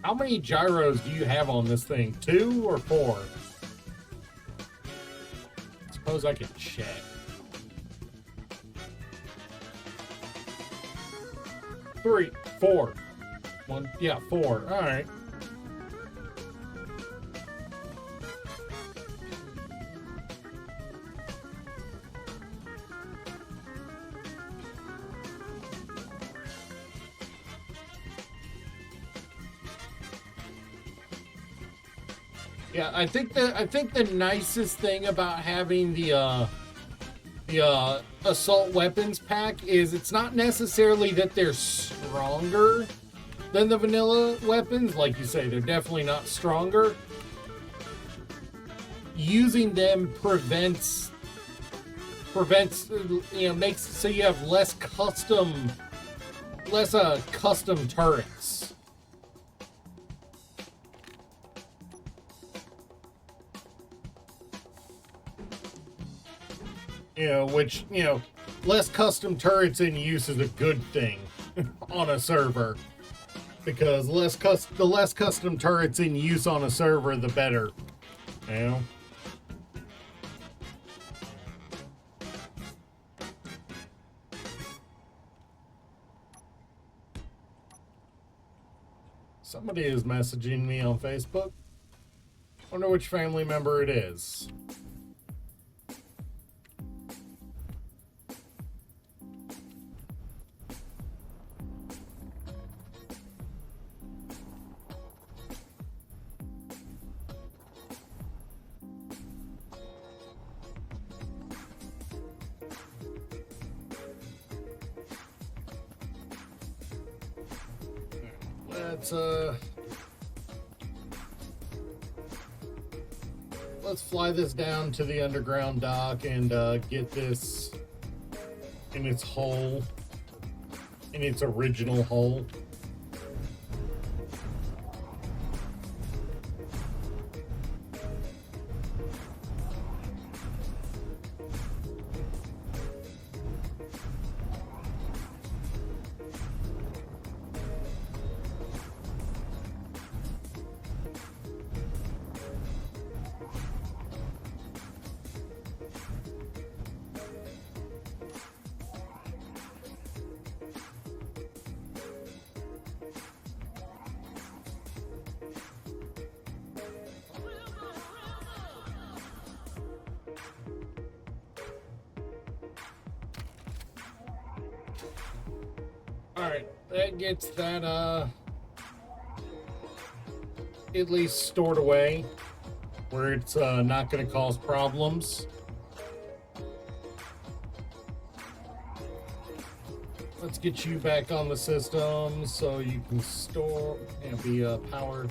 How many gyros do you have on this thing? 2 or 4? Suppose I could check. 3, 4. 1, yeah, 4. All right. Yeah, I think the nicest thing about having the assault weapons pack is it's not necessarily that they're stronger than the vanilla weapons. Like you say, they're definitely not stronger. Using them prevents makes so you have less custom turrets. Which, less custom turrets in use is a good thing on a server. Because the less custom turrets in use on a server, the better. Somebody is messaging me on Facebook. Wonder which family member it is. Let's fly this down to the underground dock and get this in its hole, in its original hole. Alright, that gets that, at least stored away where it's not going to cause problems. Let's get you back on the system so you can store and be powered.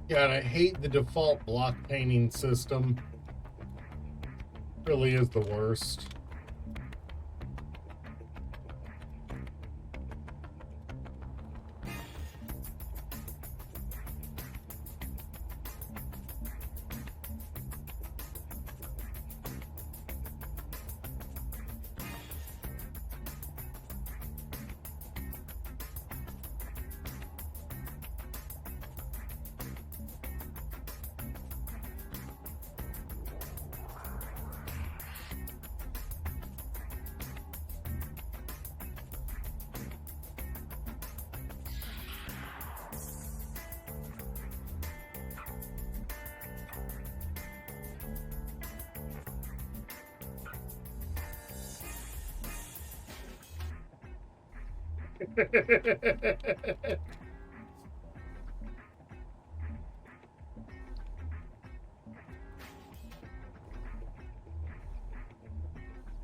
God, I hate the default block painting system. Really is the worst.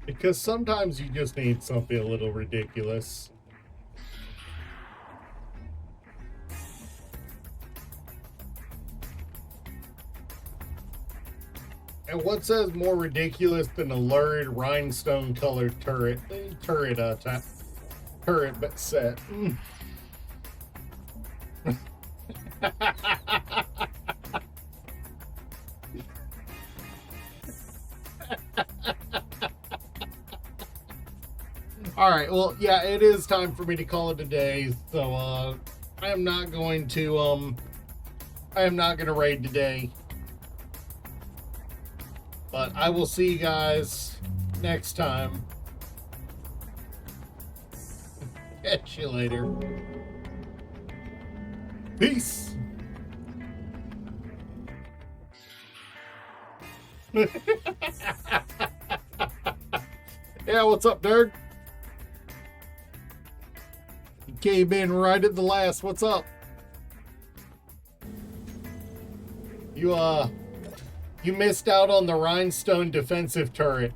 Because sometimes you just need something a little ridiculous. And what says more ridiculous than a lurid rhinestone colored turret but set? All right, well, yeah, it is time for me to call it a day. So I am not going to raid today. But I will see you guys next time. Catch you later. Peace. Yeah, what's up, Dirk? You came in right at the last. What's up? You missed out on the rhinestone defensive turret.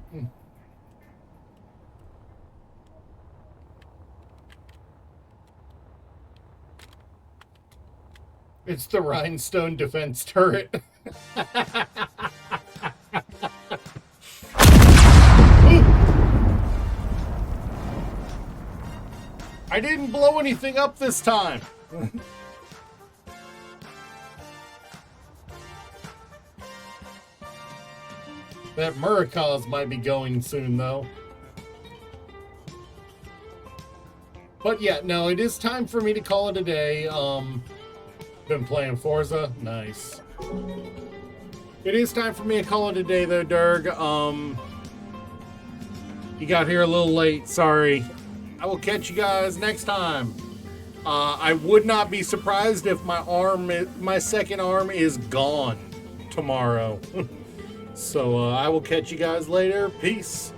It's the rhinestone defense turret. I didn't blow anything up this time. That Murikaz might be going soon, though. But yeah, no, it is time for me to call it a day. Been playing Forza. Nice. It is time for me to call it a day, though, Durg. You got here a little late. Sorry. I will catch you guys next time. I would not be surprised if my second arm is gone tomorrow. So I will catch you guys later. Peace.